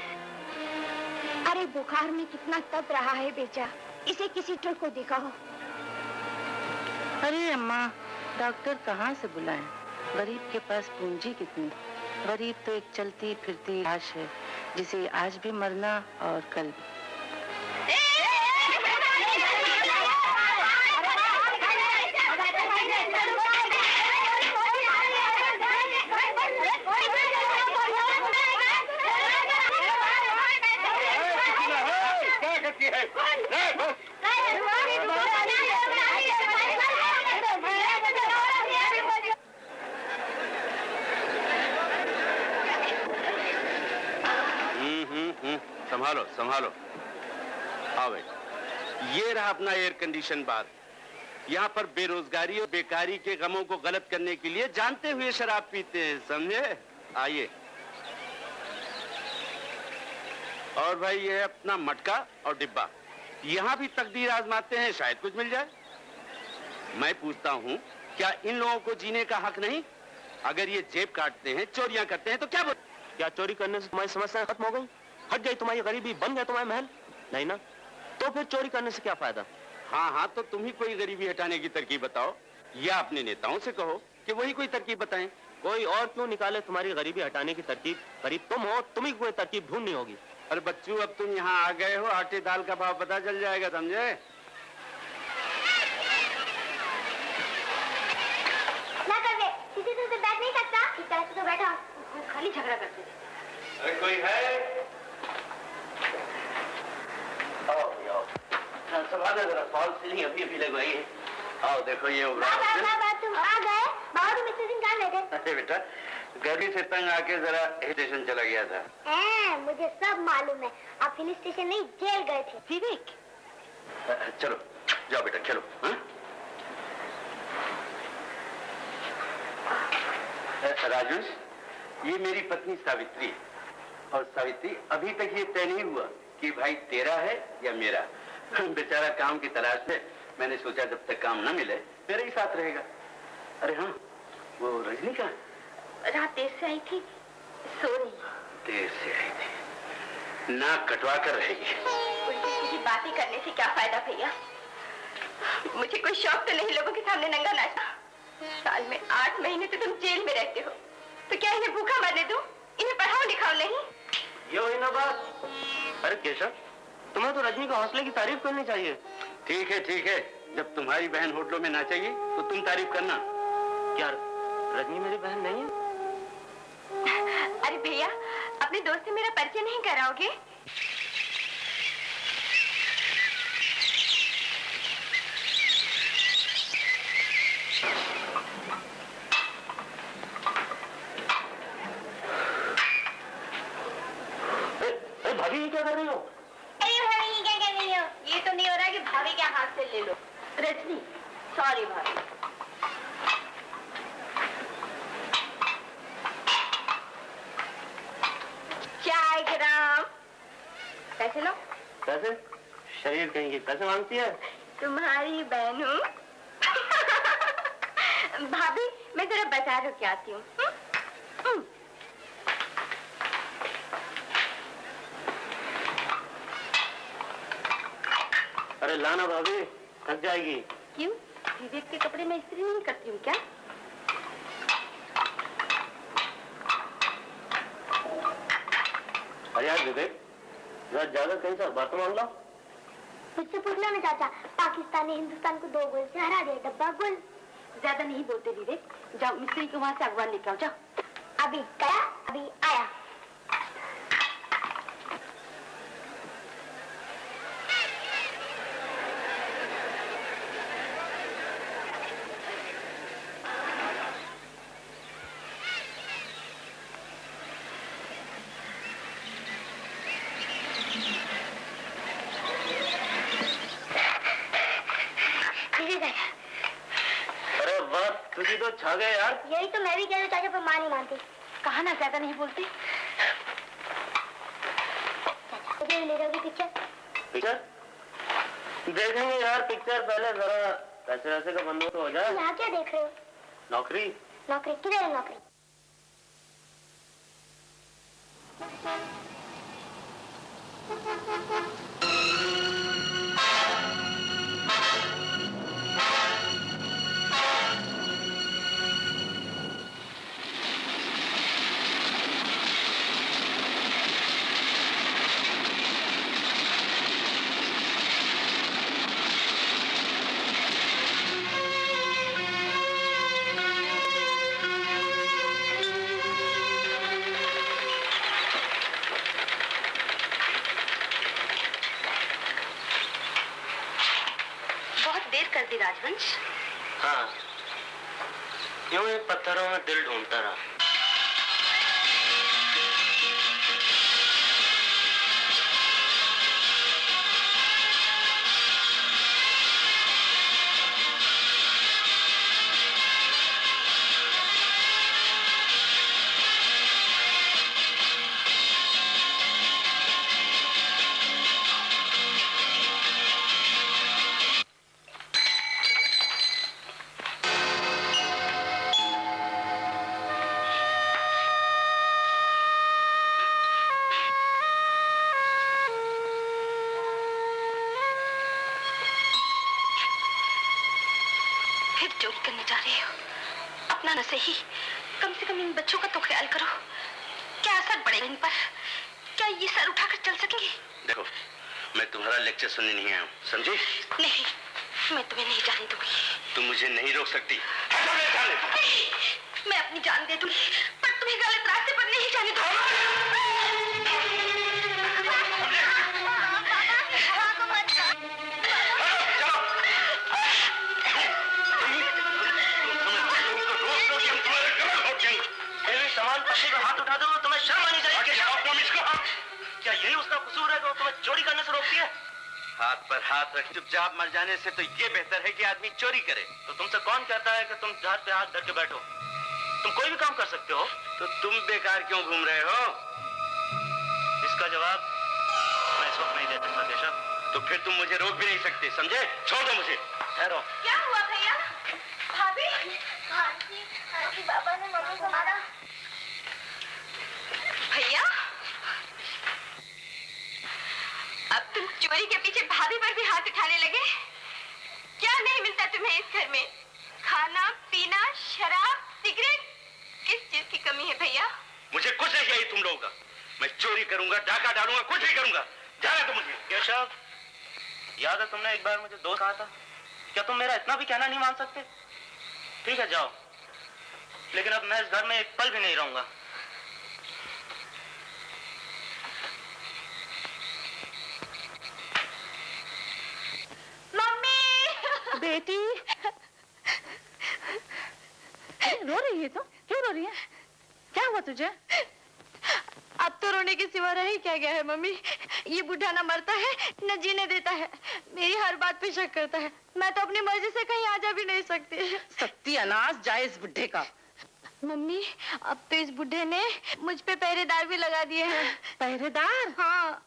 अरे बुखार में कितना तप रहा है बेचा, इसे किसी डॉक्टर को दिखाओ। अरे अम्मा, डॉक्टर कहाँ से बुलाएं? गरीब के पास पूंजी कितनी? गरीब तो एक चलती फिरती लाश है, जिसे आज भी मरना और कल भी। संभालो संभालो। हाँ भाई, ये रहा अपना एयर कंडीशन बार। यहाँ पर बेरोजगारी और बेकारी के गमों को गलत करने के लिए जानते हुए शराब पीते हैं, समझे? आइए। और भाई ये है अपना मटका और डिब्बा। यहाँ भी तकदीर आजमाते हैं, शायद कुछ मिल जाए। मैं पूछता हूँ, क्या इन लोगों को जीने का हक नहीं? अगर ये जेब काटते हैं, चोरियां करते हैं, तो क्या क्या चोरी करने से तुम्हारी समस्या खत्म हो गई? हट गई तुम्हारी गरीबी, बन गया तुम्हारा महल? नहीं ना, तो फिर चोरी करने से क्या फायदा? हाँ हाँ, तो तुम ही कोई गरीबी हटाने की तरकीब बताओ, या अपने नेताओं से कहो कि वही कोई तरकीब बताएं। कोई और क्यों निकाले तुम्हारी गरीबी हटाने की तरकीब? गरीब तुम हो, तुम्ही कोई तरकीब ढूंढनी होगी। अरे बच्चू, अब तुम यहाँ आ गए हो, आटे दाल का भाव पता चल जाएगा, समझे? ना कर दे, किसी से बैठ नहीं सकता, इस तरह से तो बैठा खाली झगड़ा करते थे। अरे कोई है? संभालो जरा, फॉल सीलिंग अभी अभी लगवाई है। आओ देखो ये तुम आ गए? बाबा तुम इतने दिन कहाँ गए थे? अरे बेटा, गर्मी से तंग आके जरा हिल स्टेशन चला गया था। मुझे सब मालूम है, आप हिल स्टेशन नहीं जेल गए थे। विवेक, चलो जाओ बेटा, खेलो। राजेश, ये मेरी पत्नी सावित्री है। और सावित्री, अभी तक ये तय नहीं हुआ कि भाई तेरा है या मेरा। बेचारा काम की तलाश में, मैंने सोचा जब तक काम न मिले मेरे ही साथ रहेगा। अरे हाँ, वो रजनी कहाँ है? रात देर से आई थी, सो रही। देर से आई थी, नाक कटवा कर रहेगी। उल्टी सीधी बातें करने से क्या फायदा भैया? मुझे कोई शौक तो नहीं लोगों के सामने नंगा नाचना। साल में 8 महीने तो तुम जेल में रहते हो, तो क्या इन्हें भूखा मरने दूं? इन्हें पढ़ाओ लिखाओ नहीं? ये हुई ना बात। अरे केशव, तुम्हें तो रजनी के हौसले की तारीफ करनी चाहिए। ठीक है, जब तुम्हारी बहन होटलों में नाचेगी तो तुम तारीफ करना। क्या रजनी मेरी बहन नहीं है? अरे भैया, अपने दोस्त से मेरा परिचय नहीं कराओगे? भाभी ये क्या कर रही हो? अरे भाभी क्या कर रही हो? ये तो नहीं हो रहा कि भाभी के हाथ से ले लो। रजनी, सॉरी भाभी। पैसे लो। पैसे? शरीर कहीं की पैसे मांगती है? तुम्हारी बहन हूँ। भाभी मैं जरा बाजार होके आती हूँ। अरे लाना भाभी, थक जाएगी। क्यों? विवेक के कपड़े मैं इस्त्री नहीं करती हूँ क्या? अरे यार विवेक, ज्यादा कहीं से बात मांग लो। मुझसे पूछना ना चाचा, पाकिस्तान ने हिंदुस्तान को 2 गोल से हरा दिया, डब्बा गोल। ज्यादा नहीं बोलते विवेक, जाओ मिस्त्री को वहाँ से अखबार लेके आओ, जाओ। अभी गया, अभी आया। अरे वाह, तुझी तो छा गए यार। यही तो मैं भी कह रहा हूँ चाचा, पर माँ नहीं मानती। कहा ना ज्यादा नहीं बोलते। मुझे ले जाओगी पिक्चर? पिक्चर देखेंगे यार, पिक्चर पहले जरा पैसे वैसे का बंदोबस्त हो जाए। यहाँ क्या देख रहे हो? नौकरी? नौकरी किधर है नौकरी? देर कर दी राजवंश। हाँ, यूं ही पत्थरों में दिल ढूंढता रहा। चोरी करने जा रही हो? अपना न सही, कम से कम इन बच्चों का तो ख्याल करो। क्या असर पड़ेगा इन पर? क्या ये सर उठाकर चल सकेंगे? देखो, मैं तुम्हारा लेक्चर सुनने नहीं आया हूँ, समझी? नहीं, मैं तुम्हें नहीं जाने दूंगी। तुम मुझे नहीं रोक सकती। मैं अपनी जान दे दूंगी, पर तुम्हें गलत रास्ते पर नहीं जाने दूंगी। सामान पत्नी को हाथ उठा दो, तुम्हें शर्म आनी चाहिए। क्या यही उसका कसूर है कि वो तुम्हें चोरी करने से रोकती है? हाथ पर हाथ रख, चुपचाप मर जाने से तो ये बेहतर है कि आदमी चोरी करे। तो तुमसे कौन कहता है कि तुम हाथ पे हाथ धर के बैठो? तुम कोई भी काम कर सकते हो। तो तुम बेकार क्यों घूम रहे हो? इसका जवाब मैं इस वक्त नहीं दे सकता केशव। तो फिर तुम मुझे रोक भी नहीं सकते, समझे? छोड़ दो मुझे। ठहरो। क्या हुआ भैया? भाभी? आंटी बाबा ने मम्मी को मारा। भैया, अब तुम चोरी के पीछे भाभी पर भी हाथ उठाने लगे? क्या नहीं मिलता तुम्हें इस घर में? खाना, पीना, शराब, सिगरेट, किस चीज की कमी है भैया? मुझे कुछ नहीं चाहिए तुम लोगों का। मैं चोरी करूंगा, डाका डालूंगा, कुछ नहीं करूंगा। जाना तो मुझे। केशव, याद है तुमने एक बार मुझे दोस्त कहा था? क्या तुम मेरा इतना भी कहना नहीं मान सकते? ठीक है, जाओ, लेकिन अब मैं इस घर में एक पल भी नहीं रहूंगा। मम्मी! बेटी, रो रही है? तो क्यों रो रही है? क्या हुआ तुझे? अब तो रोने के सिवा रह ही क्या गया है मम्मी। ये बूढ़ा न मरता है न जीने देता है, मेरी हर बात पे शक करता है। मैं तो अपनी मर्जी से कहीं आ जा भी नहीं सकती। सत्यानाश जाए इस बुढ़े का। मम्मी, अब तो इस बुढ़े ने मुझ पे पहरेदार भी लगा दिए हैं। पहरेदार? हाँ।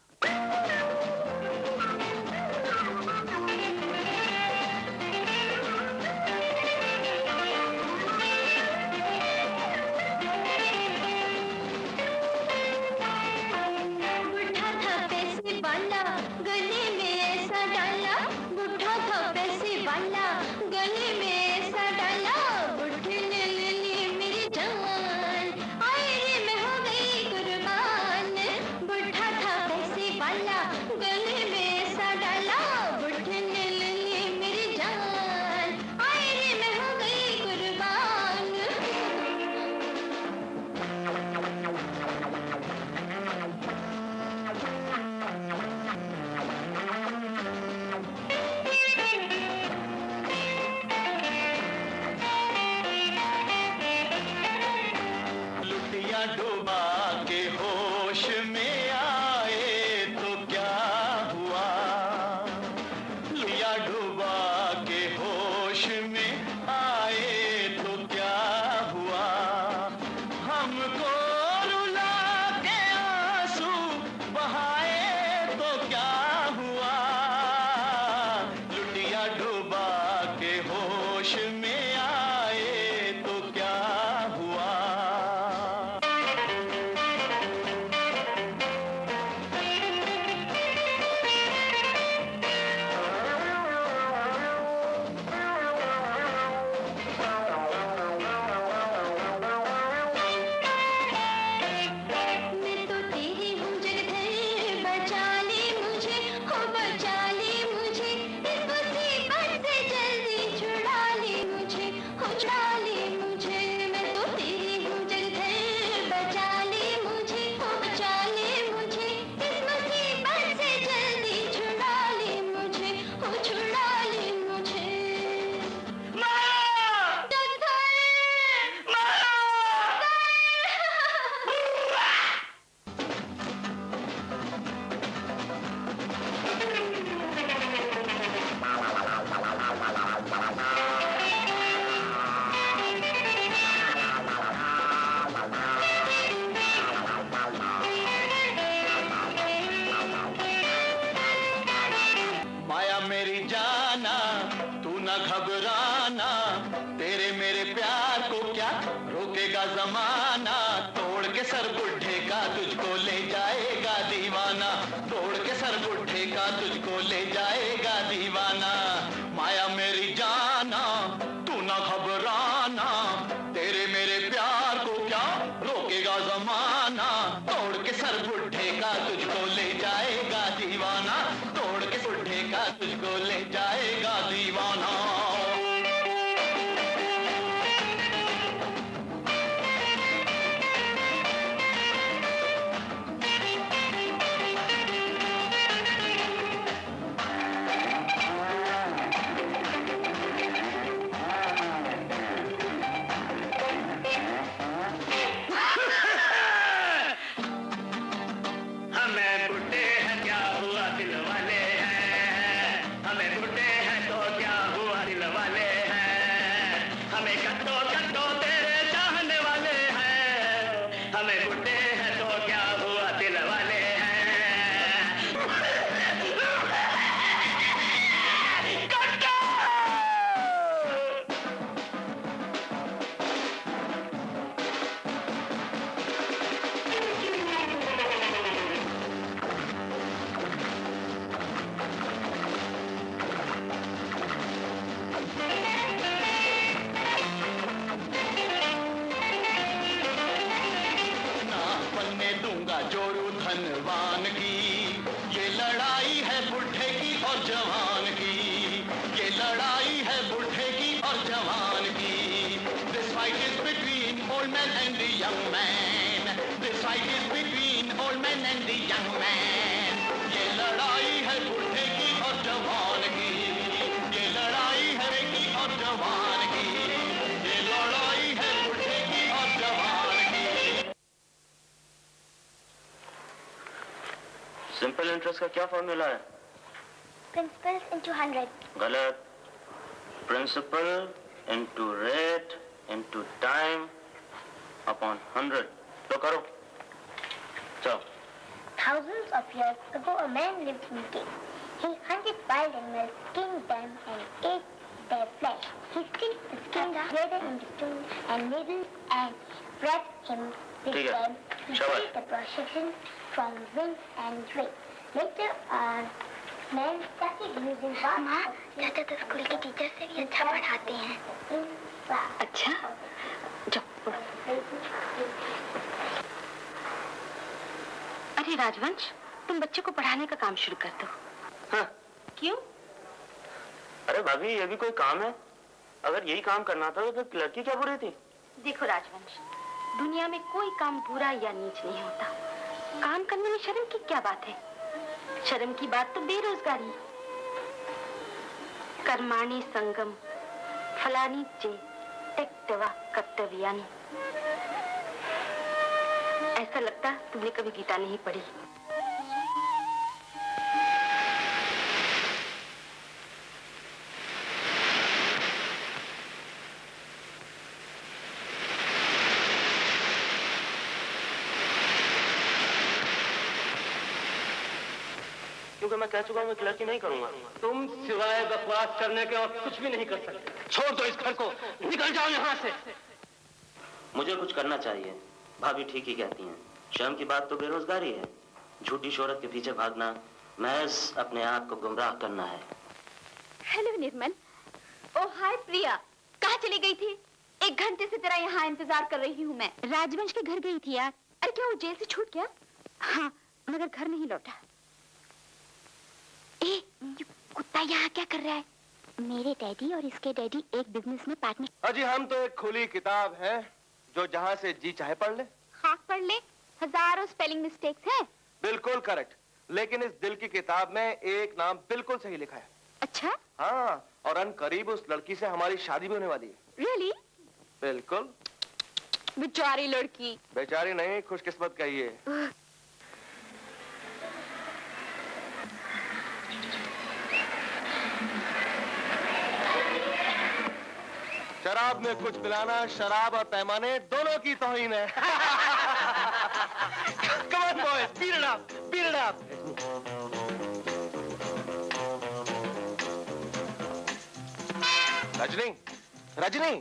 जमाना तोड़ के सर बुढ़े का तुझको ले जाएगा दीवाना, तोड़ के सर बुढ़े का तुझको ले जाएगा दीवाना। माया मेरी जाना तू ना घबराना, तेरे मेरे प्यार को क्या रोकेगा जमाना, तोड़ के सर बुढ़े का तुझको ले जाएगा दीवाना, तोड़ के बुढ़े का तुझको ले जाएगा दीवाना। धनवान की ये लड़ाई है बुढ़े की और जवान की, ये लड़ाई है बुढ़े की और जवान की। This fight is between old man and the young man, this fight is between old man and the young man। ये लड़ाई है बुढ़े की और जवान की, ये लड़ाई है की और जवान की, ये लड़ाई है बुढ़े की और जवान की। सिंपल इंटरेस्ट का क्या फॉर्मूला है? Principal into 100। गलत। Principal into rate into time upon 100। तो करो। चलो। Thousands of years ago, a man lived in a cave. He hunted wild animals, skinned them, and ate their flesh. He stitched the skin together into stones and needles and wrapped him with them. He did the procession from wind and rain. Later on, men started using water. चाचा तो school के teacher से भी अच्छा पढ़ाते हैं। अच्छा? जाओ। अरे राजवंश, तुम बच्चे को पढ़ाने का काम शुरू कर दो। हाँ। क्यों? अरे भाभी, ये भी कोई काम है? अगर यही काम करना था तो फिर लड़की क्या बुरी थी? देखो राजवंश, दुनिया में कोई काम बुरा या नीच नहीं होता। काम करने में शर्म की क्या बात है? शर्म की बात तो बेरोजगारी। कर्माणि संगम फलानी चे त्यक्त्वा कर्तव्यानि। ऐसा लगता तुमने कभी गीता नहीं पढ़ी। क्योंकि मैं कह चुका हूँ मैं लड़की नहीं करूंगा। तुम सिवाय बकवास करने के और कुछ भी नहीं कर सकते। छोड़ दो इस घर को, निकल जाओ यहाँ से। मुझे कुछ करना चाहिए। भाभी ठीक ही कहती हैं। शर्म की बात तो बेरोजगारी है। झूठी शोहरत के पीछे भागना महज अपने आप को गुमराह करना है। हेलो निर्मल। ओ हाय प्रिया, कहाँ चली गई थी? 1 घंटे से तेरा यहाँ इंतजार कर रही हूँ मैं। राजवंश के घर गई थी यार। अरे क्या वो जेल से छूट गया? हाँ, मगर घर नहीं लौटा। ए, कुत्ता यहाँ क्या कर रहा है? मेरे डैडी और इसके डैडी एक बिजनेस में पार्टनर। अजी हम तो एक खुली किताब है जो जहाँ से जी चाहे पढ़ ले। हाँ पढ़ ले, हजारों स्पेलिंग मिस्टेक्स हैं। बिल्कुल करेक्ट, लेकिन इस दिल की किताब में एक नाम बिल्कुल सही लिखा है। अच्छा? हाँ, और अनकरीब उस लड़की से हमारी शादी भी होने वाली है। Really? बिल्कुल। बेचारी लड़की। बेचारी नहीं, खुशकिस्मत कहिए। शराब में कुछ मिलाना शराब और पैमाने दोनों की तौहीन है। Come on boys, beat it up, beat it up. Rajni, Rajni,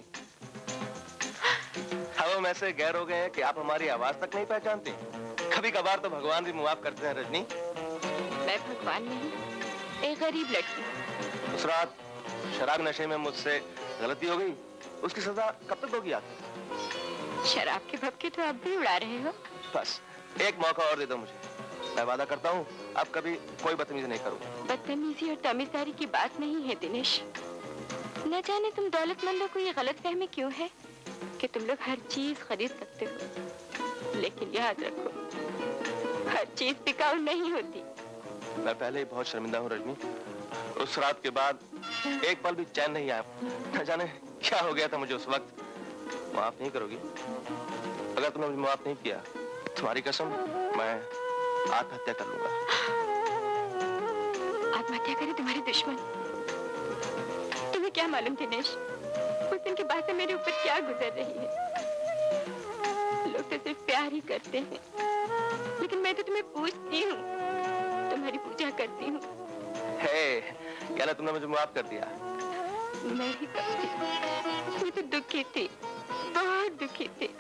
हम ऐसे गैर हो गए हैं कि आप हमारी आवाज तक नहीं पहचानती। कभी कभार तो भगवान भी मुआफ करते हैं रजनी। मैं भगवान नहीं, एक गरीब लड़की। उस रात शराब नशे में मुझसे गलती हो गई, उसकी सजा कब तक दोगी आप? शराब के भपके तो अब भी उड़ा रहे हो। बस एक मौका और दे दो मुझे, मैं वादा करता हूँ अब कभी कोई बदतमीजी नहीं करूँगा। बदतमीजी और तमीजदारी की बात नहीं है दिनेश। न जाने तुम दौलतमंदों को ये गलतफहमी क्यों है कि तुम लोग हर चीज खरीद सकते हो, लेकिन याद रखो हर चीज टिकाऊ नहीं होती। मैं पहले ही बहुत शर्मिंदा हूँ रजनी। उस रात के बाद एक पल भी चैन नहीं आया। न जाने क्या हो गया था मुझे उस वक्त। माफ नहीं करोगी? अगर तुमने मुझे माफ नहीं किया, तुम्हारी कसम मैं आत्महत्या कर लूंगा। आत्महत्या करे तुम्हारे दुश्मन? तुम्हें क्या मालूम दिनेश, उस दिन के बाद से मेरे ऊपर क्या गुजर रही है। लोग तो सिर्फ प्यार ही करते हैं, लेकिन मैं तो तुम्हें पूछती हूँ, तुम्हारी पूजा करती हूँ। हे, क्या ना तुमने मुझे माफ कर दिया? मैं ही मैं तो दुखी थी, बहुत दुखी थी।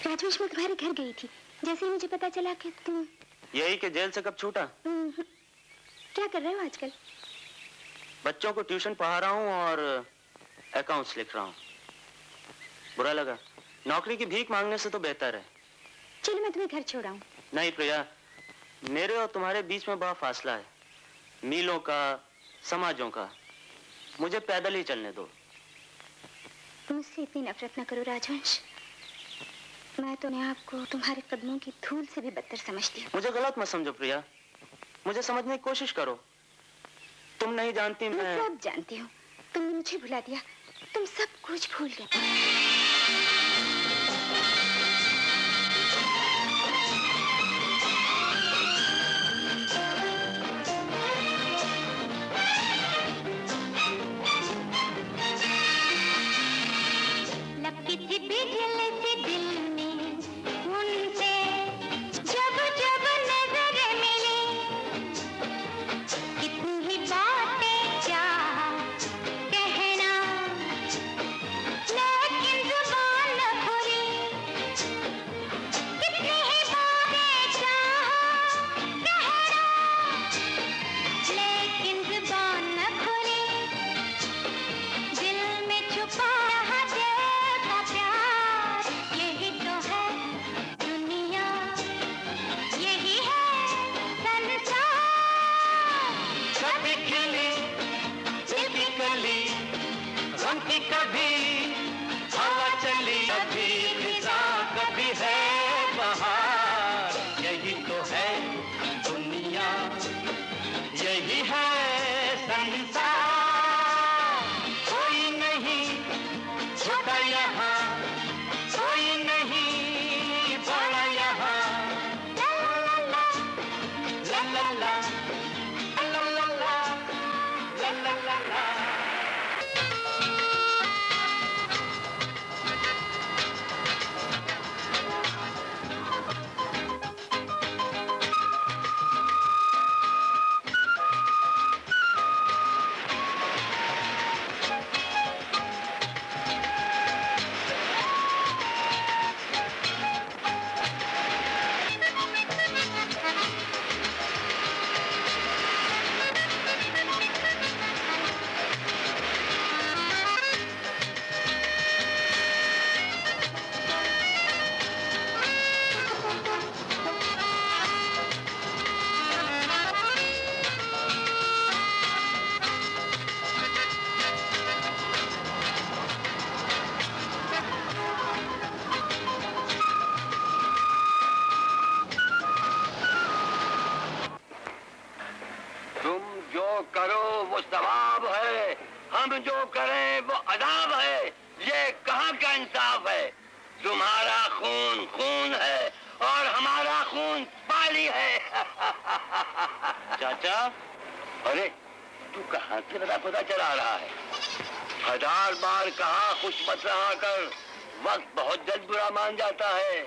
राजवंश में तुम्हारे घर गई थी, जैसे ही मुझे पता चला कि तुम यही कि जेल से कब छूटा। क्या कर रहे हो आजकल? बच्चों को ट्यूशन पढ़ा रहा हूँ और अकाउंट्स लिख रहा हूँ। बुरा लगा? नौकरी की भीख मांगने से तो बेहतर है। चलो मैं तुम्हें घर छोड़ाऊं। नहीं प्रिया, मेरे और तुम्हारे बीच में बड़ा फासला है, मीलों का, समाजों का। मुझे पैदल ही चलने दो। मुझसे इतनी नफरत न करो राजवंश। मैं तो अपने आप को तुम्हारे कदमों की धूल से भी बदतर समझती हूँ। मुझे गलत मत समझो प्रिया, मुझे समझने की कोशिश करो। तुम नहीं जानती मैं सब जानती हूँ। तुमने मुझे भुला दिया, तुम सब कुछ भूल गए। लपकी थी बिजली सी दिल में उनसे जब जब नजर मिली, कितनी ही बातें क्या कहना, लेकिन जुबान न खुली। कितनी ही बातें क्या कहना, लेकिन जुबान न खुली। दिल में छुपा रहा दिल का प्यार, यही तो है दुनिया, यही है संसार। कभी खिली कभी कली, गम की कभी हवा चली, कभी फिजा कभी है बहार। यही तो है दुनिया, यही है संसार। कोई नहीं छोटा यहाँ, कोई नहीं बड़ा यहाँ। ला ला ला ला ला ला ला ला ला ला ला। तुम जो करो वो सवाब है, हम जो करें वो अदाब है। ये कहाँ का इंसाफ है? तुम्हारा खून खून है और हमारा खून पाली है। चाचा, अरे तू कहाँ से मेरा पता चला रहा है? 1000 बार कहा खुश मत रहा कर, वक्त बहुत जल्द बुरा मान जाता है।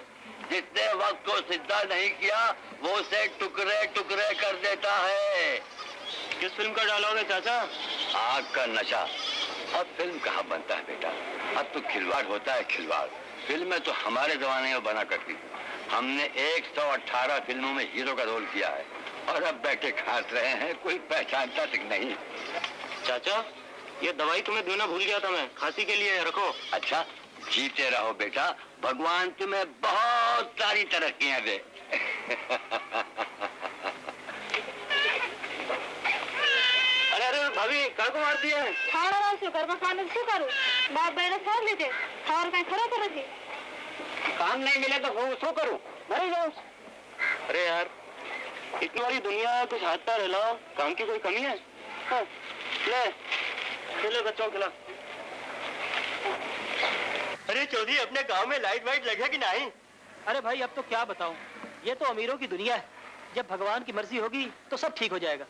जिसने वक्त को सिद्धा नहीं किया वो उसे टुकड़े टुकड़े कर देता है। किस फिल्म का डायलॉग है चाचा? आग का नशा। अब फिल्म कहाँ बनता है बेटा, अब तो खिलवाड़ होता है खिलवाड़। फिल्में तो हमारे जमाने में बना करती थी। हमने 118 फिल्मों में हीरो का रोल किया है और अब बैठे खास रहे हैं, कोई पहचानता तक नहीं। चाचा, ये दवाई तुम्हें देना भूल गया था मैं, खांसी के लिए, रखो। अच्छा, जीते रहो बेटा, भगवान तुम्हें बहुत सारी तरक्कियां दे। अरे अरे भाभी, कार को मार दिए? बाप बेटा छोड़ लीजिए, और कहीं खड़ा कर रखिए। काम नहीं मिले तो वो सो करूं, मरे जाओ। अरे यार, इतनी बड़ी दुनिया कुछ हाथ पैर हिलाओ, काम की कोई कमी है? हाँ, ले चलो बच्चों को खिला। अरे चौधरी, अपने गांव में लाइट वाइट लगे कि नहीं? अरे भाई अब तो क्या बताऊं, ये तो अमीरों की दुनिया है। जब भगवान की मर्जी होगी तो सब ठीक हो जाएगा।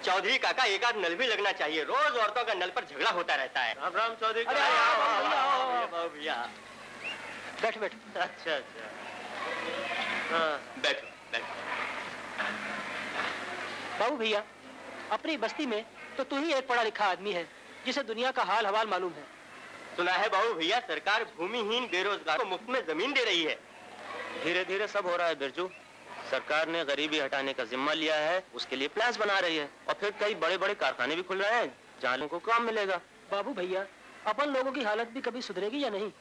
चौधरी काका, एक आध नल भी लगना चाहिए। रोज औरतों का नल पर झगड़ा होता रहता है। राम राम चौधरी। अरे आओ भैया, बैठ बैठ। अच्छा अच्छा, हाँ बैठो बैठो। बाबू भैया, अपनी बस्ती में तो तू ही एक पढ़ा लिखा आदमी है जिसे दुनिया का हाल हवाल मालूम है। सुना है बाबू भैया, सरकार भूमिहीन बेरोजगार को मुफ्त में जमीन दे रही है। धीरे धीरे सब हो रहा है बिरजू। सरकार ने गरीबी हटाने का जिम्मा लिया है, उसके लिए प्लान्स बना रही है और फिर कई बड़े बड़े कारखाने भी खुल रहे हैं जहाँ लोगों को काम मिलेगा। बाबू भैया, अपन लोगों की हालत भी कभी सुधरेगी या नहीं?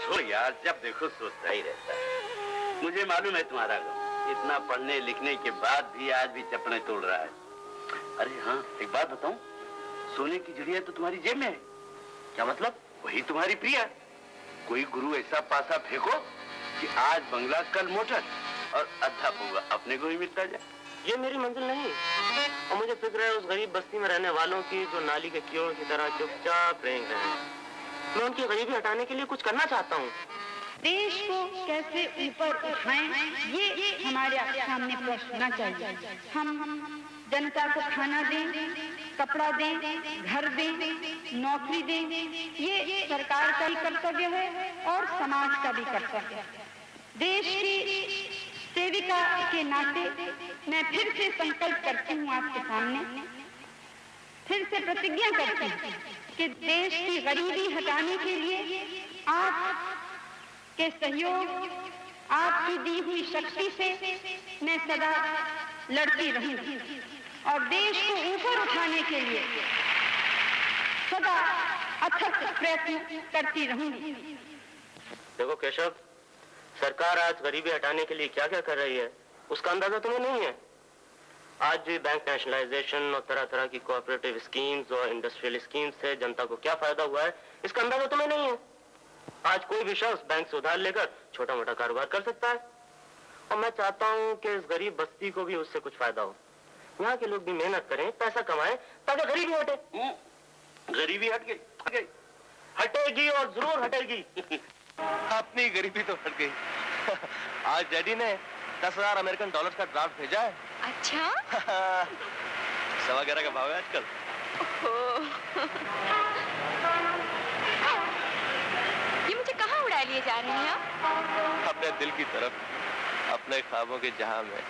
छोड़ यार, जब देखो सोचता ही रहता है। मुझे मालूम है तुम्हारा गम, इतना पढ़ने लिखने के बाद भी आज भी चपने तोड़ रहा है। अरे हाँ, एक बात बताऊं, सोने की चिड़िया तो तुम्हारी जेब में है। क्या मतलब? वही तुम्हारी प्रिया। कोई गुरु ऐसा पासा फेंको कि आज बंगला कल मोटर और अद्धा पुआ अपने को ही मिलता जाए। ये मेरी मंजिल नहीं, और मुझे फिक्र है उस गरीब बस्ती में रहने वालों की जो नाली के कीड़ों की तरह चुपचाप रेंग रहे हैं। मैं उनकी गरीबी हटाने के लिए कुछ करना चाहता हूँ। देश को कैसे ऊपर उठाएं, ये हमारे सामने प्रश्न होना चाहिए। हम जनता को खाना दें, कपड़ा दें, घर दें, नौकरी दें, ये सरकार का भी कर्तव्य है और समाज का भी कर्तव्य है। देश की सेविका के नाते मैं फिर से संकल्प करती हूँ आपके सामने, फिर से प्रतिज्ञा करती हूँ कि देश की गरीबी हटाने के लिए आपके सहयोग, आपकी दी हुई शक्ति से मैं सदा लड़ती रहूंगी और देश को ऊपर उठाने के लिए सदा अथक प्रयत्न करती रहूंगी। देखो केशव, सरकार आज गरीबी हटाने के लिए क्या क्या कर रही है उसका अंदाजा तुम्हें नहीं है। आज भी बैंक नेशनलाइजेशन और तरह तरह की कोऑपरेटिव स्कीम्स और इंडस्ट्रियल स्कीम्स से जनता को क्या फायदा हुआ है इसका अंदाजा तुम्हें नहीं है। आज कोई भी शख्स बैंक से उधार लेकर छोटा मोटा कारोबार कर सकता है, और मैं चाहता हूँ कि इस गरीब बस्ती को भी उससे कुछ फायदा हो। यहाँ के लोग भी मेहनत करें, पैसा कमाएं, ताकि गरीबी हटे। गरीबी हट गई, हटेगी और जरूर हटेगी। अपनी गरीबी तो हट गई। आज डैडी ने 10,000 अमेरिकन डॉलर का ड्राफ्ट भेजा है। अच्छा? 11.25 का भाव है आजकल। ये मुझे कहाँ उड़ा लिए जा रहे हैं आप? अपने दिल की तरफ, अपने ख्वाबों के जहां में।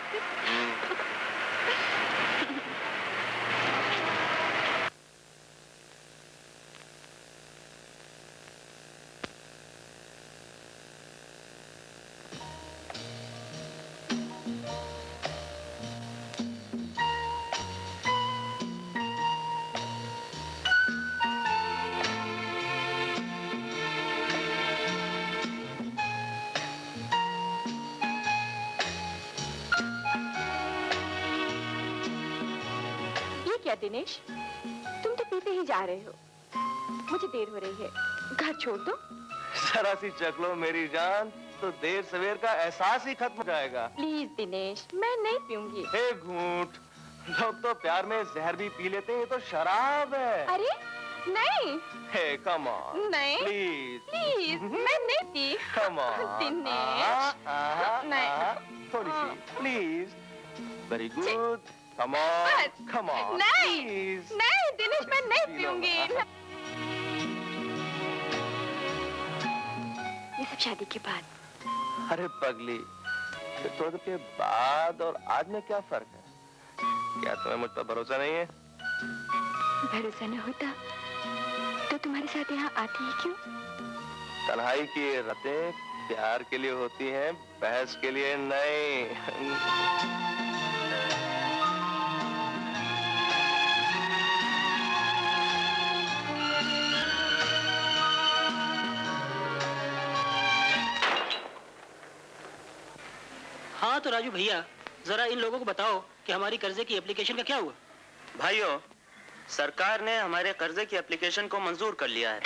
क्या दिनेश, तुम तो पीते ही जा रहे हो। मुझे देर हो रही है, घर छोड़ दो। जरा सी चख लो मेरी जान, तो देर सवेर का एहसास ही खत्म हो जाएगा। प्लीज दिनेश, मैं नहीं पीऊंगी। एक घूंट। लोग तो प्यार में जहर भी पी लेते हैं, ये तो शराब है। अरे नहीं। Hey come on. नहीं। प्लीज प्लीज, मैं नहीं पी। Come on. दिनेश। नहीं। थोड़ी सी please. Very good. Come on, come on, नहीं, please. नहीं दिनेश, मैं नहीं पीऊंगी। ये सब शादी के बाद। अरे पगली, थोड़े के बाद और आज में क्या फर्क है? क्या तुम्हें मुझ पर भरोसा नहीं है? भरोसा न होता तो तुम्हारे साथ यहाँ आती ही क्यों? तन्हाई की रातें प्यार के लिए होती हैं, बहस के लिए नहीं। हाँ तो राजू भैया, जरा इन लोगों को बताओ कि हमारी कर्जे की एप्लीकेशन का क्या हुआ? भाइयों, सरकार ने हमारे कर्जे की एप्लीकेशन को मंजूर कर लिया है।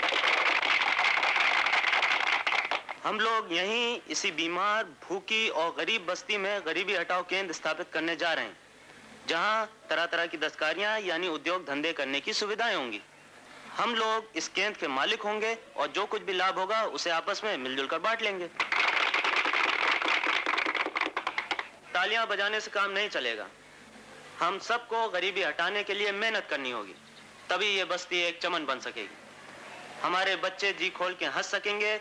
हम लोग यहीं इसी बीमार, भूखी और गरीब बस्ती में गरीबी हटाओ केंद्र स्थापित करने जा रहे हैं, जहां तरह तरह की दस्तकारियां यानी उद्योग धंधे करने की सुविधाएं होंगी। हम लोग इस केंद्र के मालिक होंगे और जो कुछ भी लाभ होगा उसे आपस में मिलजुल कर बांट लेंगे। तालियां बजाने से काम नहीं चलेगा। हम सबको गरीबी हटाने के लिए मेहनत करनी होगी, तभी ये बस्ती एक चमन बन सकेगी। हमारे बच्चे जी खोल के हंस सकेंगे,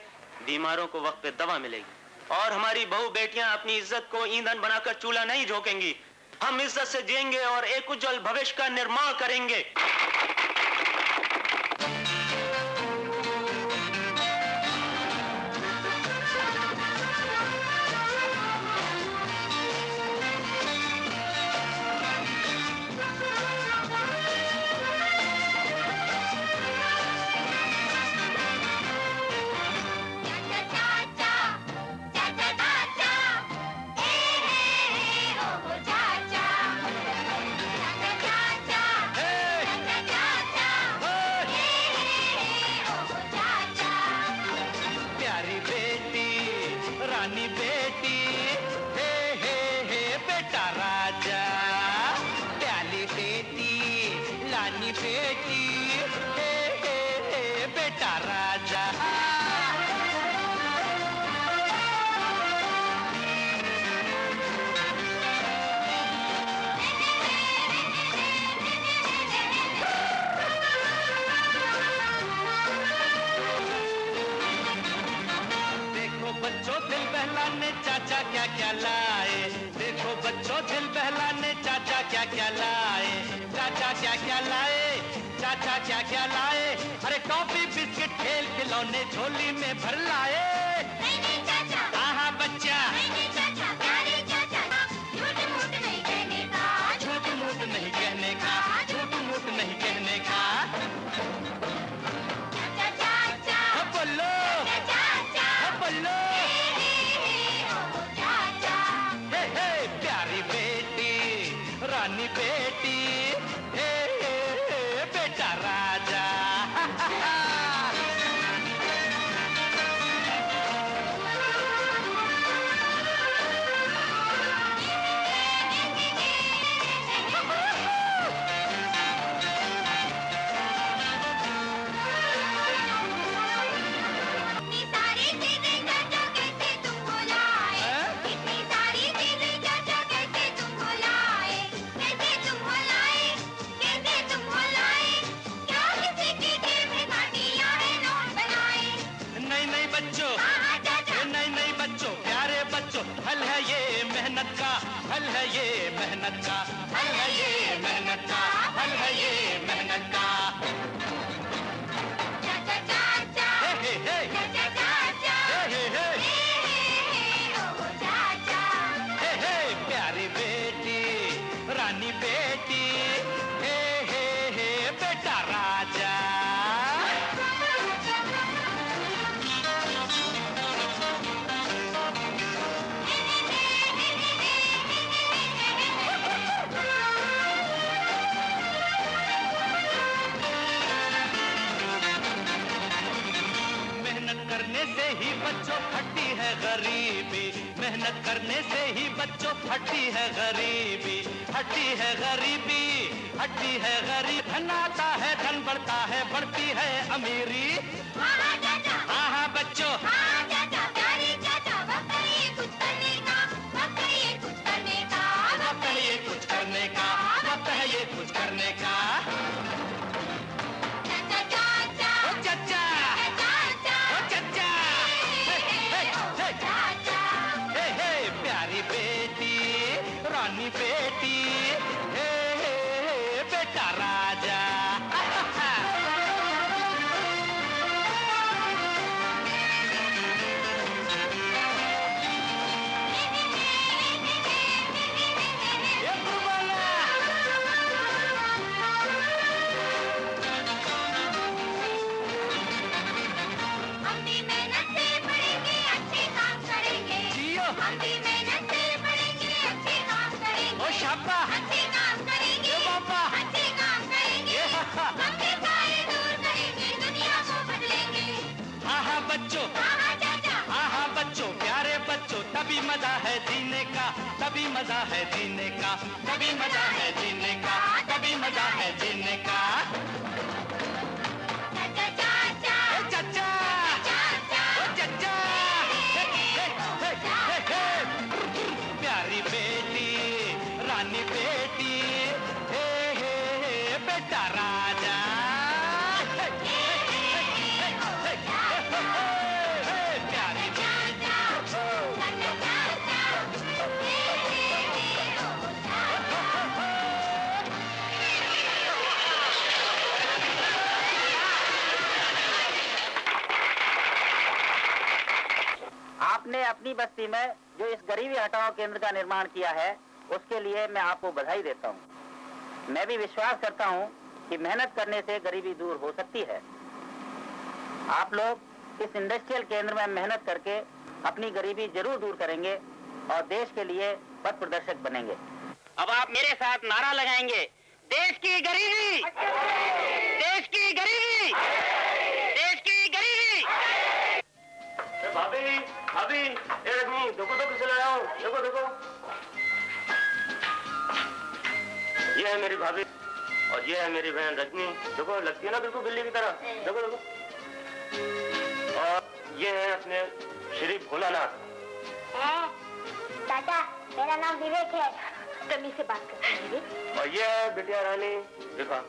बीमारों को वक्त पे दवा मिलेगी, और हमारी बहू बेटियां अपनी इज्जत को ईंधन बनाकर चूल्हा नहीं झोंकेंगी। हम इज्जत से जिएंगे और एक उज्जवल भविष्य का निर्माण करेंगे। cha cha cha रानी बेटी, हे बेटा राजा, प्याली बेटी रानी बेटी, हे बेटा राजा। बच्चों दिल बहलाने चाचा क्या क्या लाए, देखो बच्चों दिल बहलाने चाचा क्या क्या लाए, चाचा क्या क्या लाए, चाचा क्या क्या लाए, अरे टॉफी बिस्किट खेल खिलौने झोली में भर लाए। हाँ बच्चा, झूठ मूठ नहीं कहने का, झूठ मूठ नहीं कहने का, झूठ मूठ नहीं कहने का। बोलो बोलो, प्यारी बेटी रानी बेटी, बेटा राजा। फल है ये मेहनत का, फल है ये मेहनत का, फल है ये मेहनत का, फल है ये मेहनत का। हे हे हे, प्यारी बेटी रानी बेटी, हे बेटा राजा। से ही बच्चों फटती है गरीबी, मेहनत करने से ही बच्चों फटती है गरीबी, हटती है गरीबी, हटती है गरीब। धन आता है धन बढ़ता है, बढ़ती है अमीरी। हाँ बच्चों, कुछ करने का, वक्त है ये कुछ करने का, वक्त है ये कुछ करने का, वक्त है ये कुछ करने का। प्यारी बेटी रानी बेटी, बेटा राजा। हम भी मेहनत से पढ़ेंगे, अच्छे काम करेंगे। हम भी मेहनत से पढ़ेंगे, अच्छे काम करेंगे। ओ शाबा, अच्छे काम करेंगे, बाबा, अच्छे काम करेंगे। सबके सारे दूर करेंगे, दुनिया को बदलेंगे। हाँ बच्चों, हाँ बच्चों, प्यारे बच्चों, तभी मजा है जीने का, तभी मजा है जीने का, तभी मजा है जीने का, तभी मजा है जीने का। प्यारी बेटी रानी बेटी, बेटा राजा। प्यारी आपने अपनी बस्ती में जो इस गरीबी हटाओ केंद्र का निर्माण किया है, उसके लिए मैं आपको बधाई देता हूँ। मैं भी विश्वास करता हूँ कि मेहनत करने से गरीबी दूर हो सकती है। आप लोग इस इंडस्ट्रियल केंद्र में मेहनत करके अपनी गरीबी जरूर दूर करेंगे और देश के लिए पथ प्रदर्शक बनेंगे। अब आप मेरे साथ नारा लगाएंगे, देश की गरीबी, देश की गरीबी, देश की गरीबी। भाभी भाभी, देखो तो किसे लाया हूँ, देखो देखो। ये है मेरी भाभी और ये है मेरी बहन रजनी। देखो लगती है ना बिल्कुल बिल्ली की तरह। देखो देखो। और ये है अपने श्री भोलानाथ। चाचा मेरा नाम विवेक है। तमीज से बात करते हैं विवेक। और ये है बिटिया रानी विभा।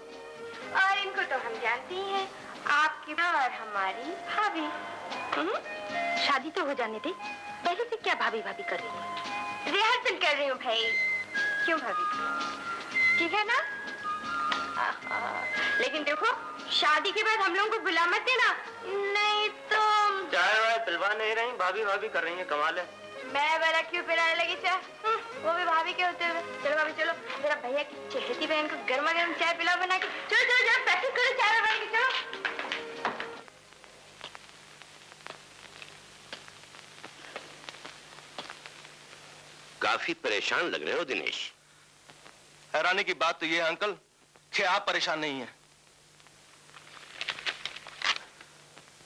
और इनको तो हम जानते ही हैं, आपकी और हमारी भाभी। शादी तो हो जाने दे, पहले से क्या भाभी भाभी कर रही है? रिहर्सल कर रही हूँ भाई। क्यों भाभी? ठीक है ना? लेकिन देखो शादी के बाद हम लोगों को बुला मत देना, नहीं तो चाय वाय पिलवा नहीं रही, भाभी भाभी कर रही है, कमाल है। मैं वाला क्यों पिलाने लगी चाय? वो भी भाभी के होते हुए। चलो भाभी चलो, जरा भैया की चहेती बहन को गर्मा गर्म चाय पिलाओ बना के। चलो चलो जरा प्रैक्टिस करो चाय बना के। चलो। काफी परेशान लग रहे हो दिनेश। हैरानी की बात तो ये है अंकल कि आप परेशान नहीं हैं।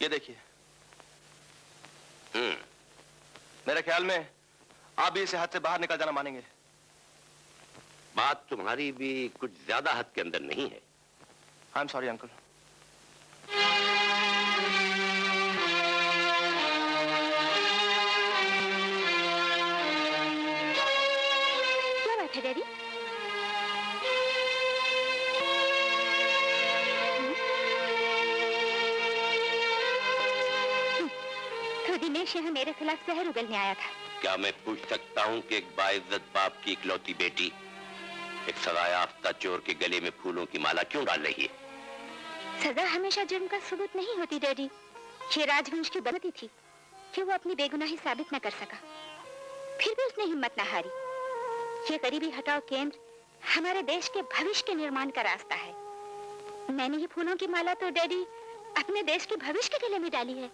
ये देखिए। मेरे ख्याल में आप भी इसे हद से बाहर निकल जाना मानेंगे। बात तुम्हारी भी कुछ ज्यादा हद के अंदर नहीं है। I am sorry uncle. क्या बात है डैडी? तो दिनेश यहाँ मेरे खिलाफ जहर उगलने आया था। क्या मैं पूछ सकता हूँ कि एक बाइज्जत बाप की इकलौती बेटी एक सजायाफ्ता चोर के गले में फूलों की माला क्यों डाल रही है? सजा हमेशा जुर्म का सबूत नहीं होती डैडी। ये राजवंश की बदौलत थी कि वो अपनी बेगुनाही साबित न कर सका, फिर भी उसने हिम्मत न हारी। ये गरीबी हटाओ केंद्र हमारे देश के भविष्य के निर्माण का रास्ता है। मैंने ये फूलों की माला तो डैडी अपने देश के भविष्य के गले में डाली है।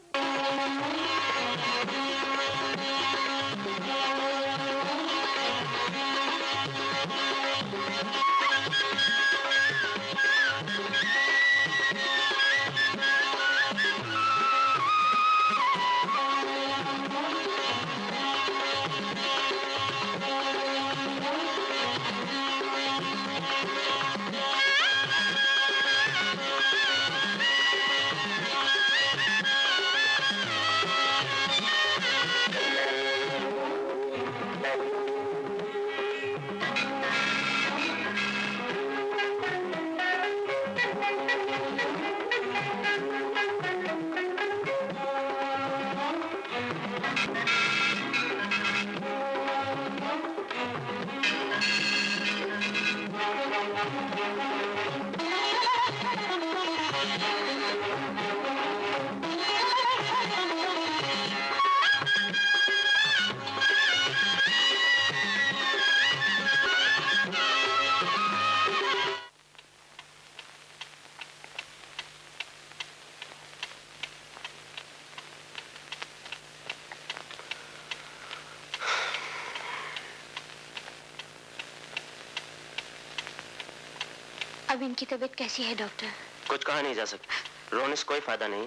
अब इनकी तबीयत कैसी है डॉक्टर? कुछ कहा नहीं जा सकता, रोने से कोई फायदा नहीं,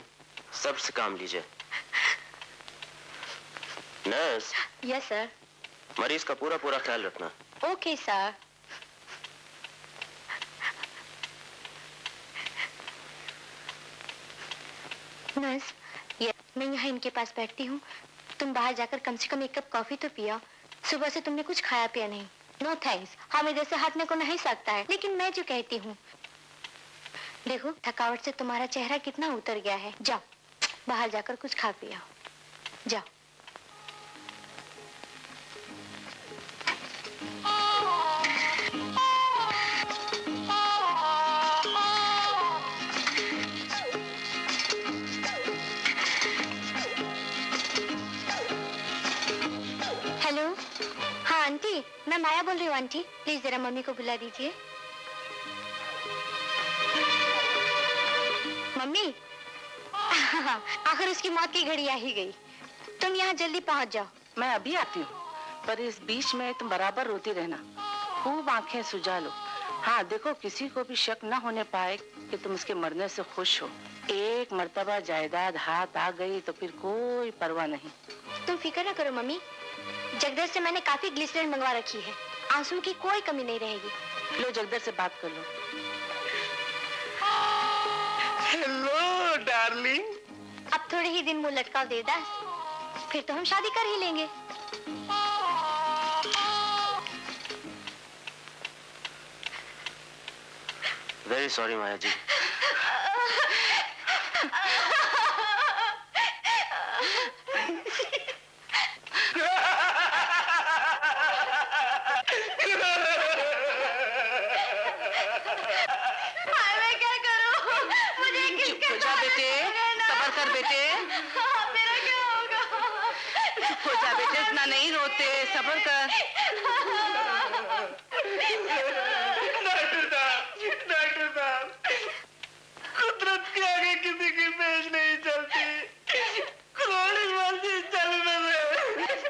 सब्र से काम लीजिए। नर्स। Yes sir. मरीज का पूरा पूरा ख्याल रखना। Okay sir. नर्स, मैं यहाँ इनके पास बैठती हूँ, तुम बाहर जाकर कम से कम एक कप कॉफी तो पिया। सुबह से तुमने कुछ खाया पिया नहीं। नो थैंक्स, हम इधर से हटने को नहीं सकता है। लेकिन मैं जो कहती हूँ, देखो थकावट से तुम्हारा चेहरा कितना उतर गया है। जाओ बाहर जाकर कुछ खा पिया, जाओ। हेलो, हाँ आंटी, मैं माया बोल रही हूँ। आंटी प्लीज जरा मम्मी को बुला दीजिए। मम्मी आखिर उसकी मौत की घड़ी आ ही गई। तुम यहाँ जल्दी पहुँच जाओ। मैं अभी आती हूँ, पर इस बीच में तुम बराबर रोती रहना, खूब आंखें सुझा लो। हाँ देखो, किसी को भी शक न होने पाए कि तुम उसके मरने से खुश हो। एक मर्तबा जायदाद हाथ आ गई तो फिर कोई परवाह नहीं। तुम फिक्र न करो मम्मी, जगदीश से मैंने काफी ग्लिसरीन मंगवा रखी है, आंसू की कोई कमी नहीं रहेगी। लो जगदीश से बात कर लो। Hello darling. अब थोड़े ही दिन मुंह लटकाओ देवदास, फिर तो हम शादी कर ही लेंगे। वेरी सॉरी माया जी। मैं क्या करूं? मुझे चुप हो जा बेटे, सब्र कर बेटे। मेरा क्या होगा? चुप हो जा बेटे, इतना नहीं रोते, सब्र कर। डॉक्टर साहब, कुदरत के आगे किसी की पेश नहीं चलती। क्रोनिक मर्जी चलने में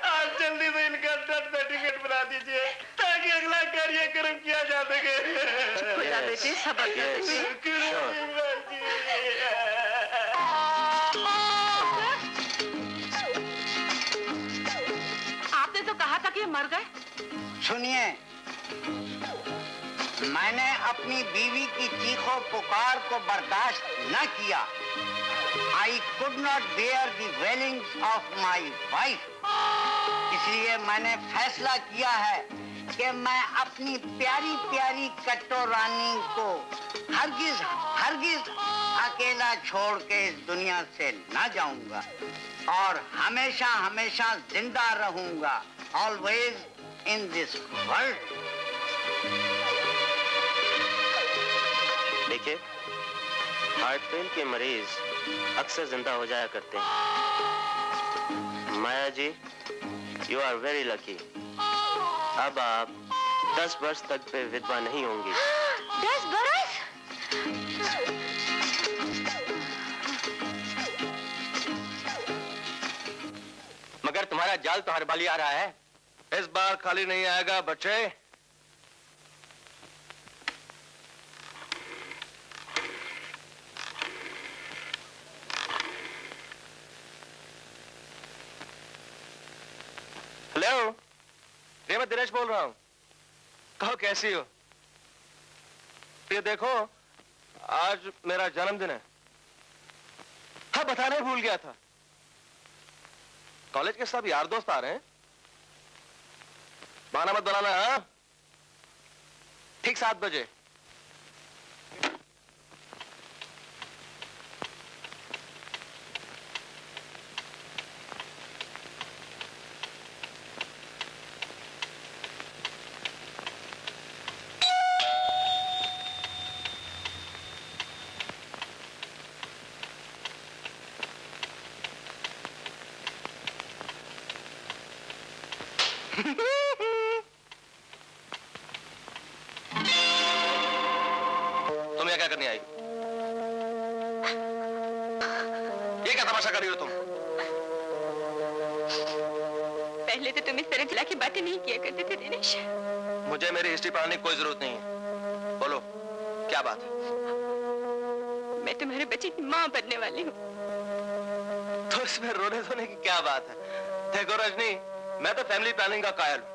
आप जल्दी से इनका डेथ सर्टिफिकेट बना दीजिए ताकि अगला कार्यक्रम किया जा सके। चुप हो जा बेटे, सब्र कर बेटे। आपने तो कहा था कि ये मर गए। सुनिए, मैंने अपनी बीवी की चीखों पुकार को बर्दाश्त न किया। I could not bear the wailings of my wife. इसलिए मैंने फैसला किया है कि मैं अपनी प्यारी प्यारी कट्टो रानी को हरगिज हरगिज अकेला छोड़ के इस दुनिया से न जाऊंगा और हमेशा हमेशा जिंदा रहूंगा। Always in this world. देखिए, हार्ट फेल के मरीज अक्सर जिंदा हो जाया करते हैं। माया जी, यू आर वेरी लकी। अब आप 10 वर्ष तक पे विधवा नहीं होंगी। 10 बरस? मगर तुम्हारा जाल तो हर बार ही आ रहा है। इस बार खाली नहीं आएगा बच्चे। हेलो, ये मैं दिनेश बोल रहा हूं। कहो कैसी हो? ये देखो, आज मेरा जन्मदिन है। हाँ, बताना ही भूल गया था। कॉलेज के सब यार दोस्त आ रहे हैं। बहाना मत बनाना। हाँ, ठीक 7 बजे। तुम यहाँ क्या करने आई? ये क्या तमाशा कर रही हो तुम? पहले तो तुम इस तरह जिला की बातें नहीं किया करते थे दिनेश। मुझे मेरी हिस्ट्री पढ़ाने की कोई जरूरत नहीं है। बोलो, क्या बात है? मैं तुम्हारे बच्चे की माँ बनने वाली हूँ। तो इसमें रोने धोने की क्या बात है? देखो रजनी, मैं तो फैमिली प्लानिंग का कायल हूँ।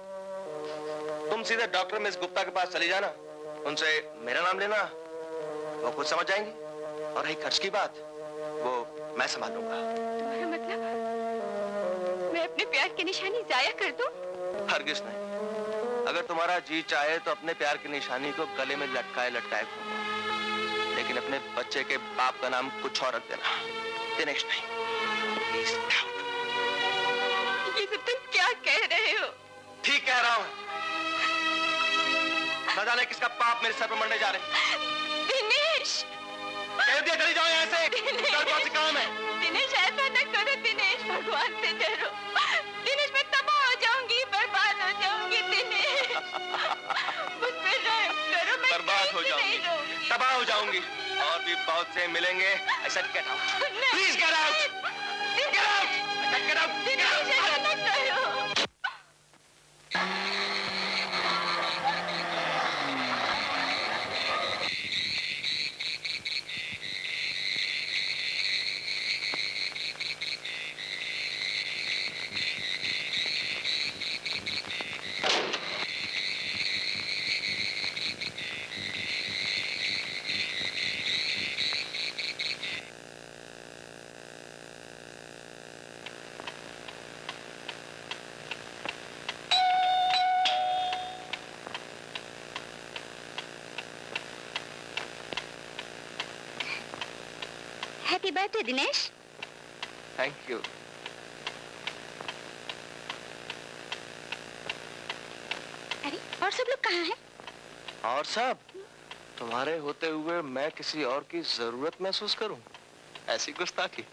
तुम सीधे डॉक्टर मिस गुप्ता के पास चली जाना, उनसे मेरा नाम लेना, वो खुद समझ जाएंगी। और रही खर्च की बात, वो मैं संभाल लूंगा। तुम्हारा मतलब मैं अपने प्यार की निशानी जाया कर दूं? हरगिज नहीं। अगर तुम्हारा जी चाहे तो अपने प्यार की निशानी को गले में लटकाए लटकाए घूमो, लेकिन अपने बच्चे के बाप का नाम कुछ और रख देना, दिनेश नहीं। ये सब तुम क्या कह रहे हो? ठीक कह रहा हूँ। न जाने किसका पाप मेरे सर पर मरने जा रहे। दिनेश! कह दिया चली जाओ यहाँ से। कौन सी काम है? दिनेश, ऐसा न करो दिनेश, भगवान से डरो। दिनेश, मैं तबाह हो जाऊंगी, बर्बाद हो जाऊंगी। दिनेश, मुझ पे रहम करो। मैं बर्बाद हो जाऊंगी, तबाह हो जाऊंगी, और भी बहुत से मिलेंगे। ऐसा get out, please get out, get out, get out, get out. ऐसा न करो। Happy birthday Dinesh. Thank you. अरे और सब लोग कहाँ हैं? और सब तुम्हारे होते हुए मैं किसी और की जरूरत महसूस करूं, ऐसी गुस्ताखी।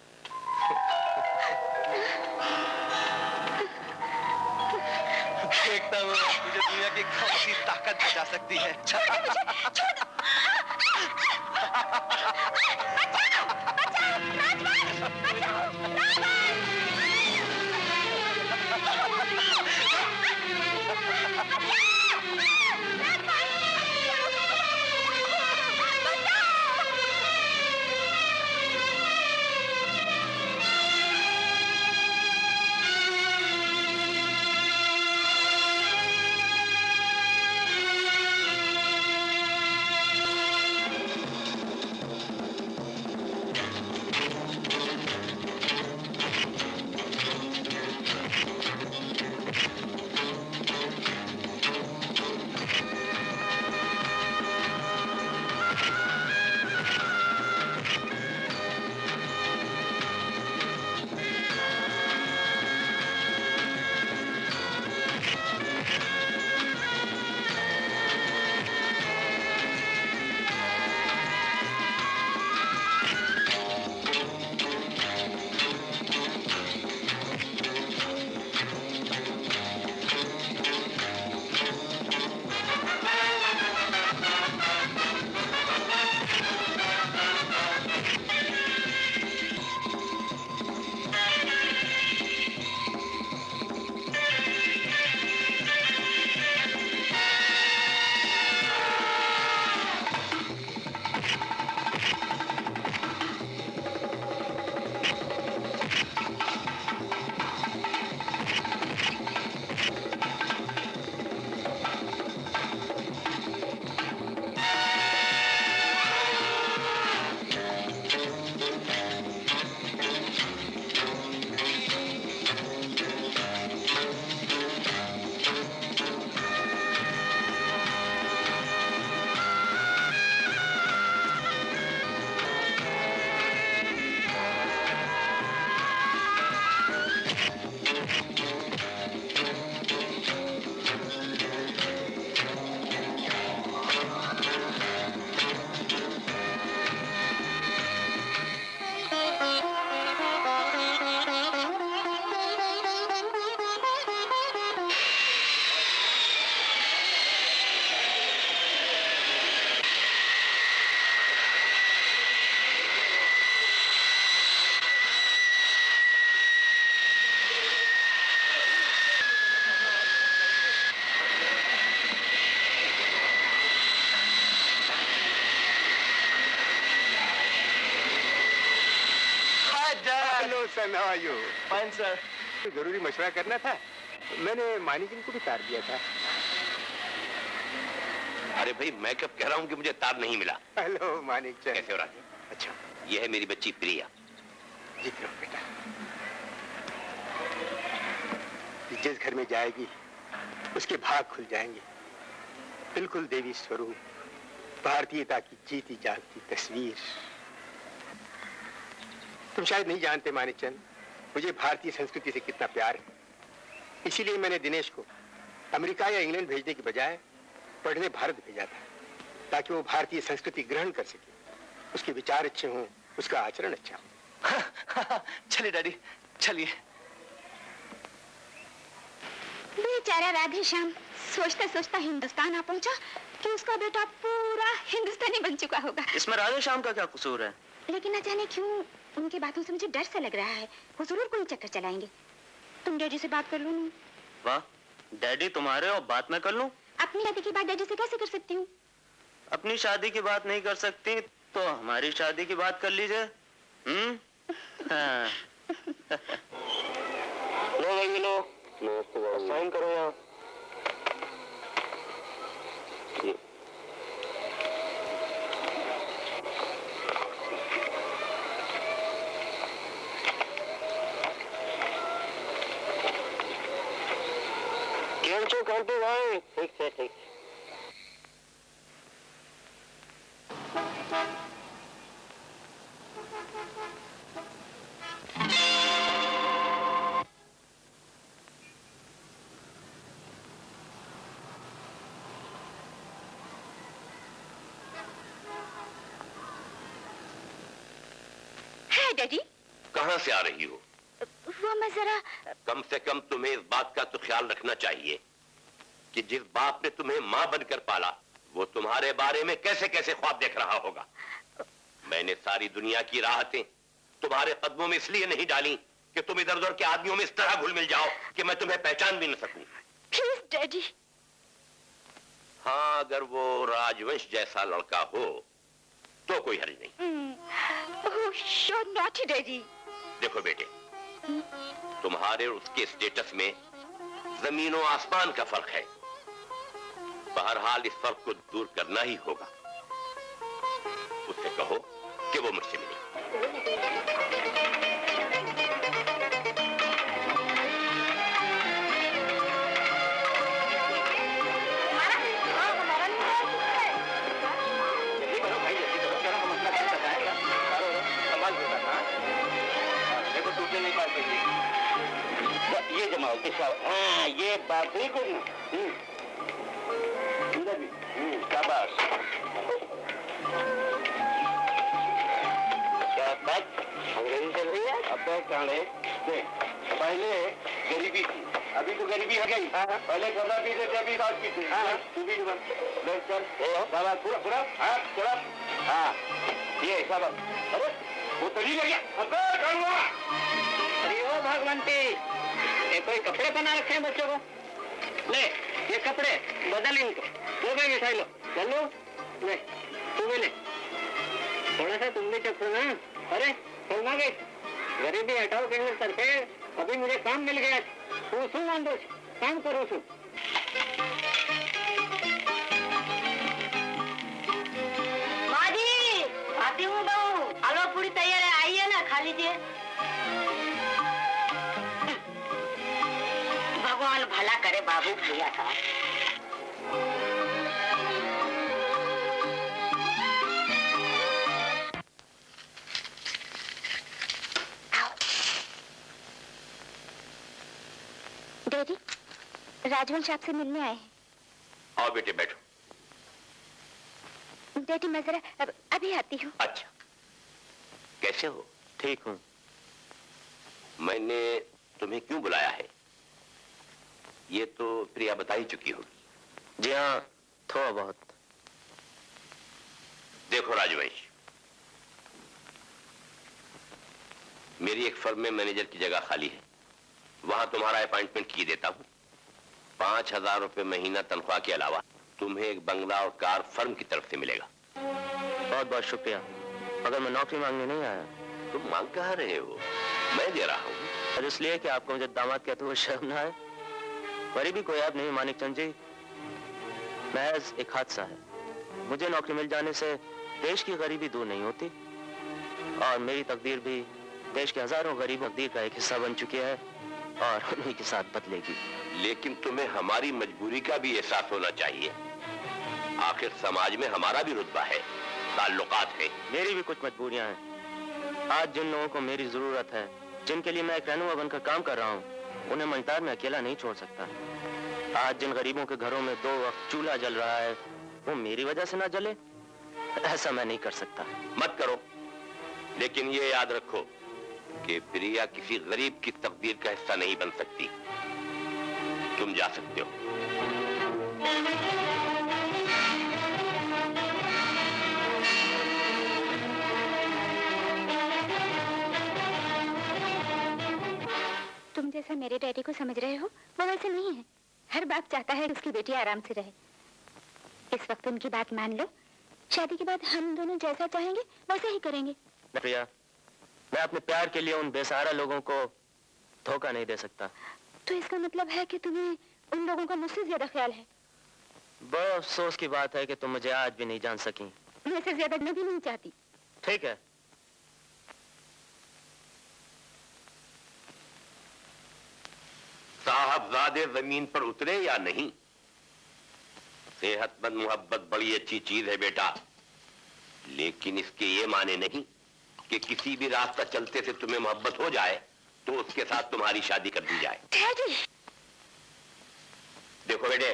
देखता हूँ मुझे दुनिया की कौन सी ताकत बचा सकती है। छोड़ मुझे, छोड़। Son, how are you? Fine, sir. जरूरी मशवरा करना था, मैंने मानी जी को भी तार दिया था। अरे भाई मैं कब कह रहा हूँ कि मुझे तार नहीं मिला। हेलो मानिक चंद। कैसे हो राजू? अच्छा, ये है मेरी बच्ची प्रिया। जीत रहो बेटा। जिस घर में जाएगी उसके भाग खुल जाएंगे। बिल्कुल देवी स्वरूप, भारतीयता की जीती जागती तस्वीर। तुम शायद नहीं जानते मानिक चंद, मुझे भारतीय संस्कृति से कितना प्यार है। इसीलिए मैंने दिनेश को अमेरिका या इंग्लैंड भेजने की बजाय पढ़ने भारत भेजा था, ताकि वो भारतीय संस्कृति ग्रहण कर सके, उसके विचार अच्छे हों, उसका आचरण अच्छा हो। चलिए डैडी, चलिए। बेचारा राधे श्याम सोचता सोचता हिंदुस्तान आ पहुंचा कि उसका बेटा पूरा हिंदुस्तानी बन चुका होगा। इसमें राधे श्याम का क्या कसूर है? लेकिन न जाने क्यों उनकी बातों से मुझे डर सा लग रहा है। वो जरूर कोई चक्कर चलाएंगे। तुम डैडी से बात कर लो ना। वाह, डैडी तुम्हारे और बात मैं कर लूं? अपनी शादी की बात डैडी से कैसे कर सकती हूँ? अपनी शादी की बात नहीं कर सकती तो हमारी शादी की बात कर लीजिए। हाँ। लो भाई लो, साइन करो यहाँ। कर दो भाई। ठीक है, ठीक। है डैडी? कहाँ से आ रही हो? वो मैं जरा... कम से कम तुम्हें इस बात का तो ख्याल रखना चाहिए कि जिस बाप ने तुम्हें माँ बनकर पाला वो तुम्हारे बारे में कैसे कैसे ख्वाब देख रहा होगा। मैंने सारी दुनिया की राहतें तुम्हारे कदमों में इसलिए नहीं डाली कि तुम इधर उधर के आदमियों में इस तरह घुल मिल जाओ कि मैं तुम्हें पहचान भी न सकूं। Please daddy. हाँ, अगर वो राजवंश जैसा लड़का हो तो कोई हर्ज नहीं। You're naughty, daddy. देखो बेटे, तुम्हारे और उसके स्टेटस में जमीन और आसमान का फर्क है। बहरहाल इस फर्क को दूर करना ही होगा। उससे कहो कि वो मुझसे मिले। ये जमाओ हाँ, ये बात नहीं करना। शाबाश। क्या बात अंग्रेजी चल रही है? अब काले देख, पहले गरीबी थी, अभी तो गरीबी हो गई। पहले गदा पीते थे, अभी साथ पीते। तू भी चल बाबा पूरा पूरा। हाँ चलो। हाँ ये शाबाश। अरे वो तो नहीं लगे। अरे ओ भगवंती, ये कोई कपड़े पहना रखे हैं बच्चों को? ले ये कपड़े बदल इनको। लो भाई मिठाई लो, चल लो। ले तू भी ले, थोड़ा सा तुम भी चखो ना। अरे चलना गई, गरीबी हटाओ के सर पे। अभी मुझे काम मिल गया। तू सुन अंदर काम करो सुन। माँ जी आती हूँ बहू। आलो पूरी तैयार है, आइए ना, खा लीजिए। भगवान भला करे बाबू भैया का। डैडी, राजवंश आपसे मिलने आए हैं। आओ बेटे बैठो। डैडी मैं जरा अभी आती हूँ। अच्छा, कैसे हो? ठीक हूँ। मैंने तुम्हें क्यों बुलाया है ये तो प्रिया बता ही चुकी होगी। जी हाँ, थोड़ा बहुत। देखो राजवंश, मेरी एक फर्म में मैनेजर की जगह खाली है, वहां तुम्हारा अपॉइंटमेंट किए देता हूं। 5,000 रुपए महीना तनख्वाह के अलावा तुम्हें एक बंगला और कार फर्म की तरफ से मिलेगा। बहुत बहुत शुक्रिया। अगर मैं नौकरी मांगने नहीं आया। तुम मांग कहाँ रहे हो, मैं दे रहा हूँ। और इसलिए कि आपको मुझे दामाद कहते हुए शर्म ना आए। गरीबी कोई ऐप नहीं मानिक चंद जी, महज एक हादसा है। मुझे नौकरी मिल जाने से देश की गरीबी दूर नहीं होती, और मेरी तकदीर भी देश के हजारों गरीब तकदीर का एक हिस्सा बन चुकी है और उन्हीं के साथ बदलेगी। लेकिन तुम्हें हमारी मजबूरी का भी एहसास होना चाहिए। आखिर समाज में हमारा भी रुतबा है, ताल्लुकात है। मेरी भी कुछ मजबूरियां हैं। आज जिन लोगों को मेरी जरूरत है, जिनके लिए मैं एक रहनुमा बनकर काम कर रहा हूँ, उन्हें मंजदार में अकेला नहीं छोड़ सकता। आज जिन गरीबों के घरों में 2 वक्त चूल्हा जल रहा है, वो मेरी वजह से ना जले, ऐसा मैं नहीं कर सकता। मत करो, लेकिन ये याद रखो कि प्रिया किसी गरीब की तकदीर का हिस्सा नहीं बन सकती। तुम जा सकते हो। तुम जैसा मेरे डैडी को समझ रहे हो, वो वैसे नहीं है। हर बाप चाहता है कि उसकी बेटी आराम से रहे। इस वक्त उनकी बात मान लो, शादी के बाद हम दोनों जैसा चाहेंगे वैसे ही करेंगे। प्रिया, मैं अपने प्यार के लिए उन बेसहारा लोगों को धोखा नहीं दे सकता। तो इसका मतलब है कि तुम्हें उन लोगों का मुझसे ज्यादा ख्याल है। बहुत अफसोस की बात है कि तुम मुझे आज भी नहीं जान सकी। मैं इससे ज्यादा मैं भी नहीं चाहती। ठीक है, साहबजादे जमीन पर उतरे या नहीं, सेहतमंद मोहब्बत बड़ी अच्छी चीज है बेटा, लेकिन इसके ये माने नहीं कि किसी भी रास्ता चलते से तुम्हें मोहब्बत हो जाए तो उसके साथ तुम्हारी शादी कर दी जाए। देखो बेटे,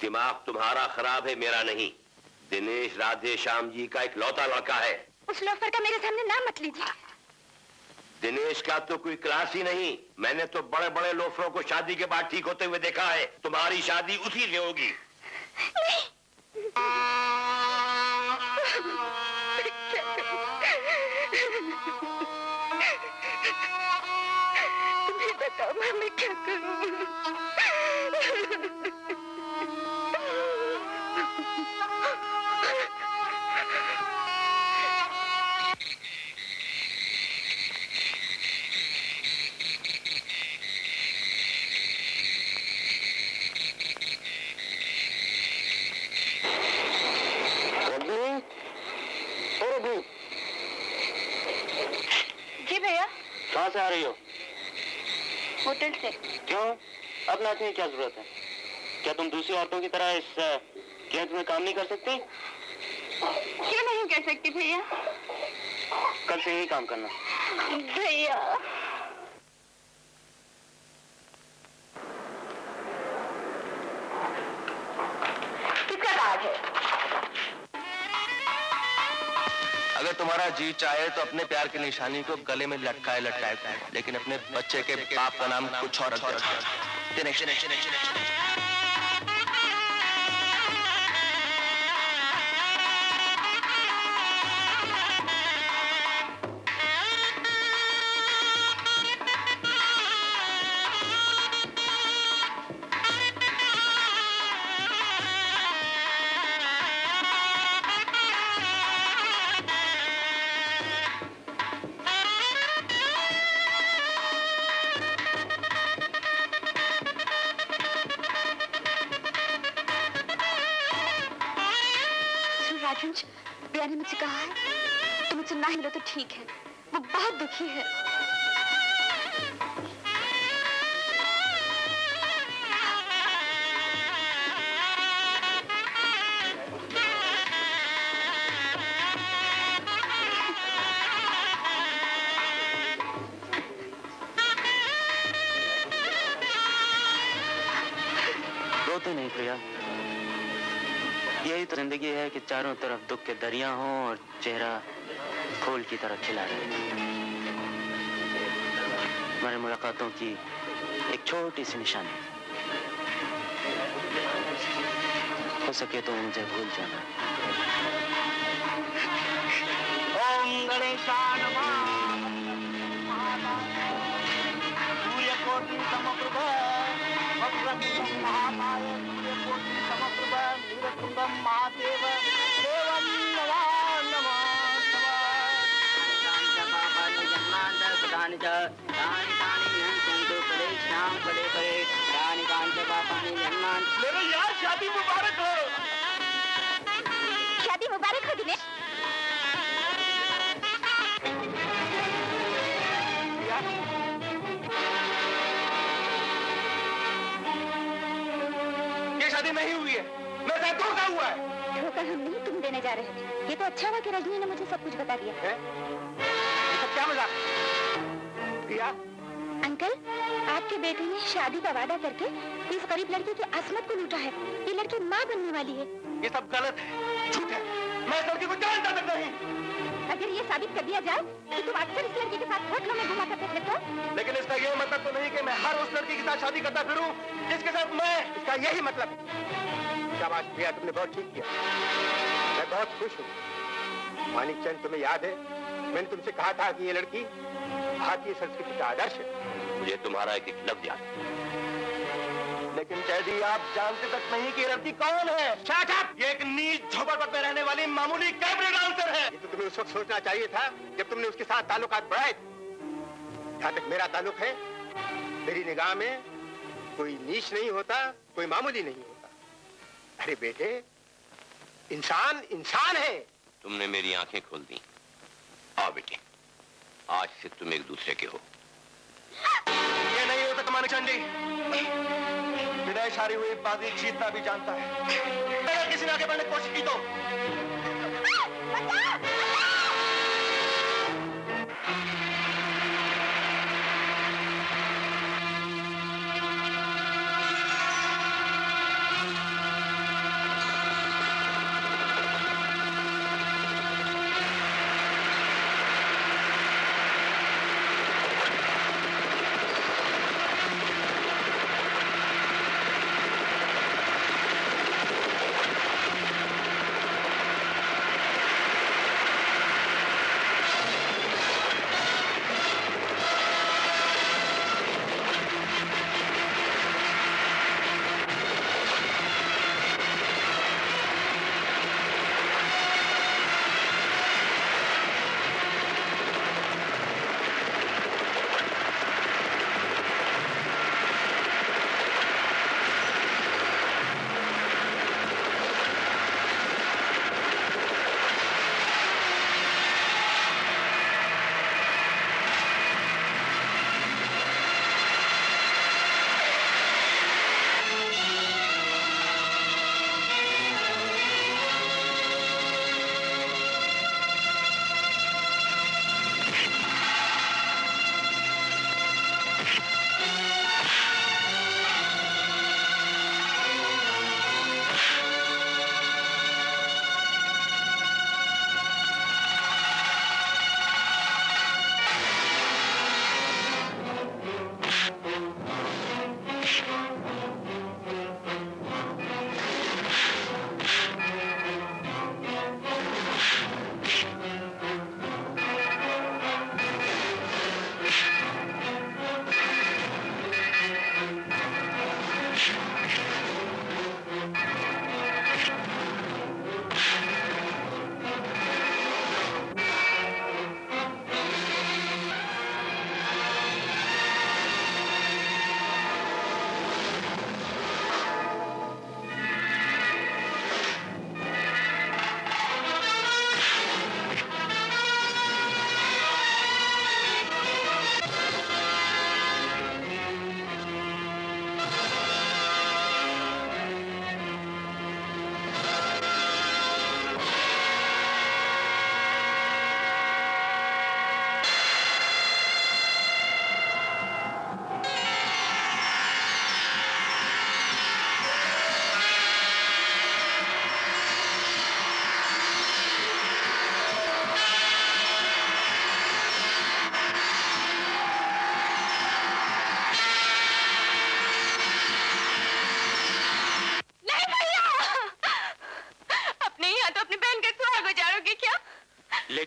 दिमाग तुम्हारा खराब है, मेरा नहीं। दिनेश राधे श्याम जी का एक लौता लड़का है। उस लोफर का मेरे सामने नाम मत लीजिए। दिनेश का तो कोई क्लास ही नहीं। मैंने तो बड़े बड़े लोफरों को शादी के बाद ठीक होते हुए देखा है। तुम्हारी शादी उसी से होगी। तुम्हें बताओ मैं क्या करूं? जी भैया। कहाँ से आ रही हो? होटल से। क्यों? अब नाचने की क्या जरूरत है? क्या तुम दूसरी औरतों की तरह इस केंद्र में काम नहीं कर सकती? क्यों नहीं कर सकती भैया? कल से यही काम करना। भैया किसका कार्ड है? अगर तुम्हारा जी चाहे तो अपने प्यार की निशानी को गले में लटकाए लटकाए करो, लेकिन अपने बच्चे के बाप का नाम कुछ और रख दो। दिनेश। राजवंश, प्रिया ने मुझसे कहा है तो मुझसे ना मिलो तो ठीक है। वो बहुत दुखी है। रोते नहीं प्रिया, यही तो जिंदगी है कि चारों तरफ दुख के दरिया हों और चेहरा फूल की तरह खिला रहे। हमारी मुलाकातों की एक छोटी सी निशानी, हो सके तो मुझे भूल जाना। ओम गणेशाय नमः। सूर्यकोटि समप्रभ वक्रतुंड महाकाय सूर्यकोटि समप्रभ नीलकंठं महादेव देवं नमः मेरे यार शादी मुबारक हो। शादी मुबारक हो दिनेश। ये शादी नहीं हुई है, मैं धोखा हुआ है। धोखा हम नहीं तुम देने जा रहे थे। ये तो अच्छा हुआ कि रजनी ने मुझे सब कुछ बता दिया। ये सब क्या मजाक? प्रिया, अंकल, आपके बेटे ने शादी का वादा करके इस गरीब लड़की की असमत को लूटा है। ये लड़की माँ बनने वाली है। ये सब गलत है, झूठ है। मैं इस लड़की को जानता तक नहीं। अगर ये साबित कर दिया जाए कि तुम अक्सर इस लड़की के साथ होटलों में घुमा करते थे तो? लेकिन इसका ये मतलब तो नहीं कि मैं हर उस लड़की के साथ शादी करता फिरूं जिसके साथ मैं। इसका यही मतलब है। शाबाश प्रिया, तुमने बहुत ठीक किया। मैं बहुत खुश हूँ। मानिक चंद, तुम्हें याद है मैंने तुमसे कहा था कि ये लड़की भारतीय संस्कृति का आदर्श है। मुझे तुम्हारा एक लफ्ज याद है। लेकिन कैदी, आप जानते तक नहीं कि ये लड़की कौन है। Shut up! ये एक नीच झोपड़पट्टी में रहने वाली मामूली कैबरे डांसर है। ये तो तुम्हें उस वक्त सोचना चाहिए था जब तुमने उसके साथ ताल्लुकात बढ़ाए थे। जहाँ तक मेरा ताल्लुक है, मेरी निगाह में कोई नीच नहीं होता, कोई मामूली नहीं होता। अरे बेटे, इंसान इंसान है। तुमने मेरी आंखें खोल दी। आओ बेटे, आज से तुम एक दूसरे के हो। ये नहीं हो सकता मानिक चंडी। बिना इशारे हुई बाजी जीतना भी जानता है। अगर किसी ने आगे बढ़ने की कोशिश की तो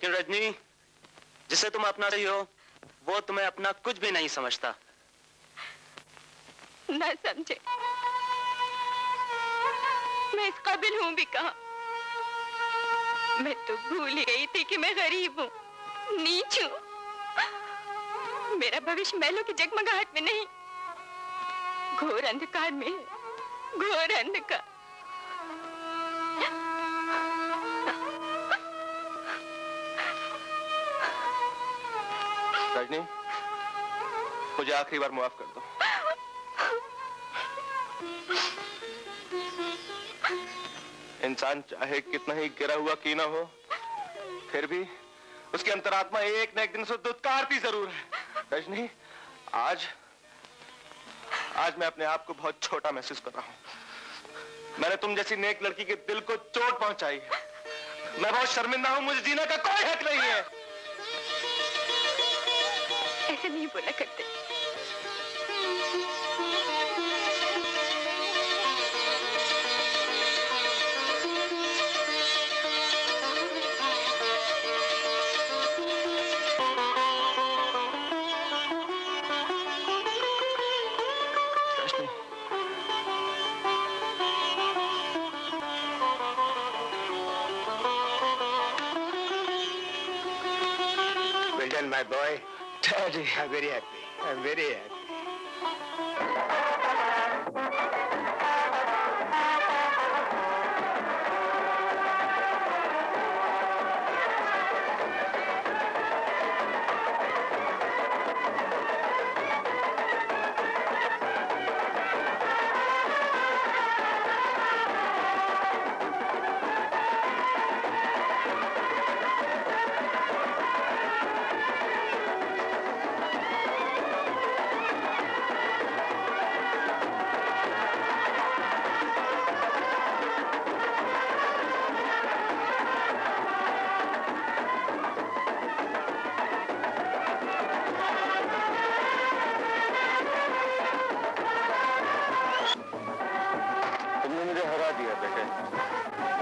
लेकिन रजनी, जिसे तुम अपना रही हो वो तुम्हें अपना कुछ भी नहीं समझता। ना समझे, मैं इस काबिल हूँ भी कहाँ। मैं तो भूल ही गई थी कि मैं गरीब हूँ, नीच हूँ। मेरा भविष्य महलों की जगमगाहट में नहीं, घोर अंधकार में है, घोर अंधकार। रजनी, मुझे आखिरी बार माफ कर दो। इंसान चाहे कितना ही गिरा हुआ कीना हो, फिर भी उसकी अंतरात्मा एक न एक दिन से दुत्कारती जरूर है। रजनी, आज मैं अपने आप को बहुत छोटा महसूस कर रहा हूं। मैंने तुम जैसी नेक लड़की के दिल को चोट पहुंचाई है। मैं बहुत शर्मिंदा हूं, मुझे जीने का कोई हक नहीं है। ऐसे नहीं बोला करते। Well done, my boy. Daddy, I'm very happy. I'm very happy. तुमने मुझे हरा दिया बेटे,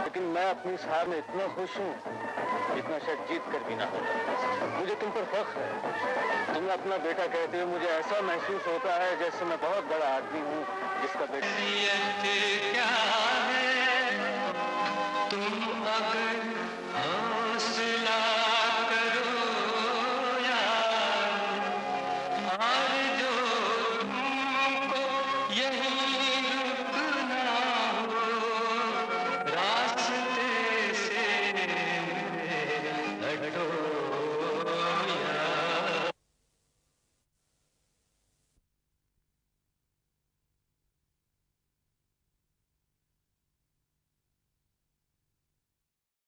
लेकिन मैं अपनी इस हार में इतना खुश हूँ जितना शायद जीत कर भी ना होता। मुझे तुम पर फख्र है। तुम अपना बेटा कहते हो, मुझे ऐसा महसूस होता है जैसे मैं बहुत बड़ा आदमी हूँ जिसका बेटा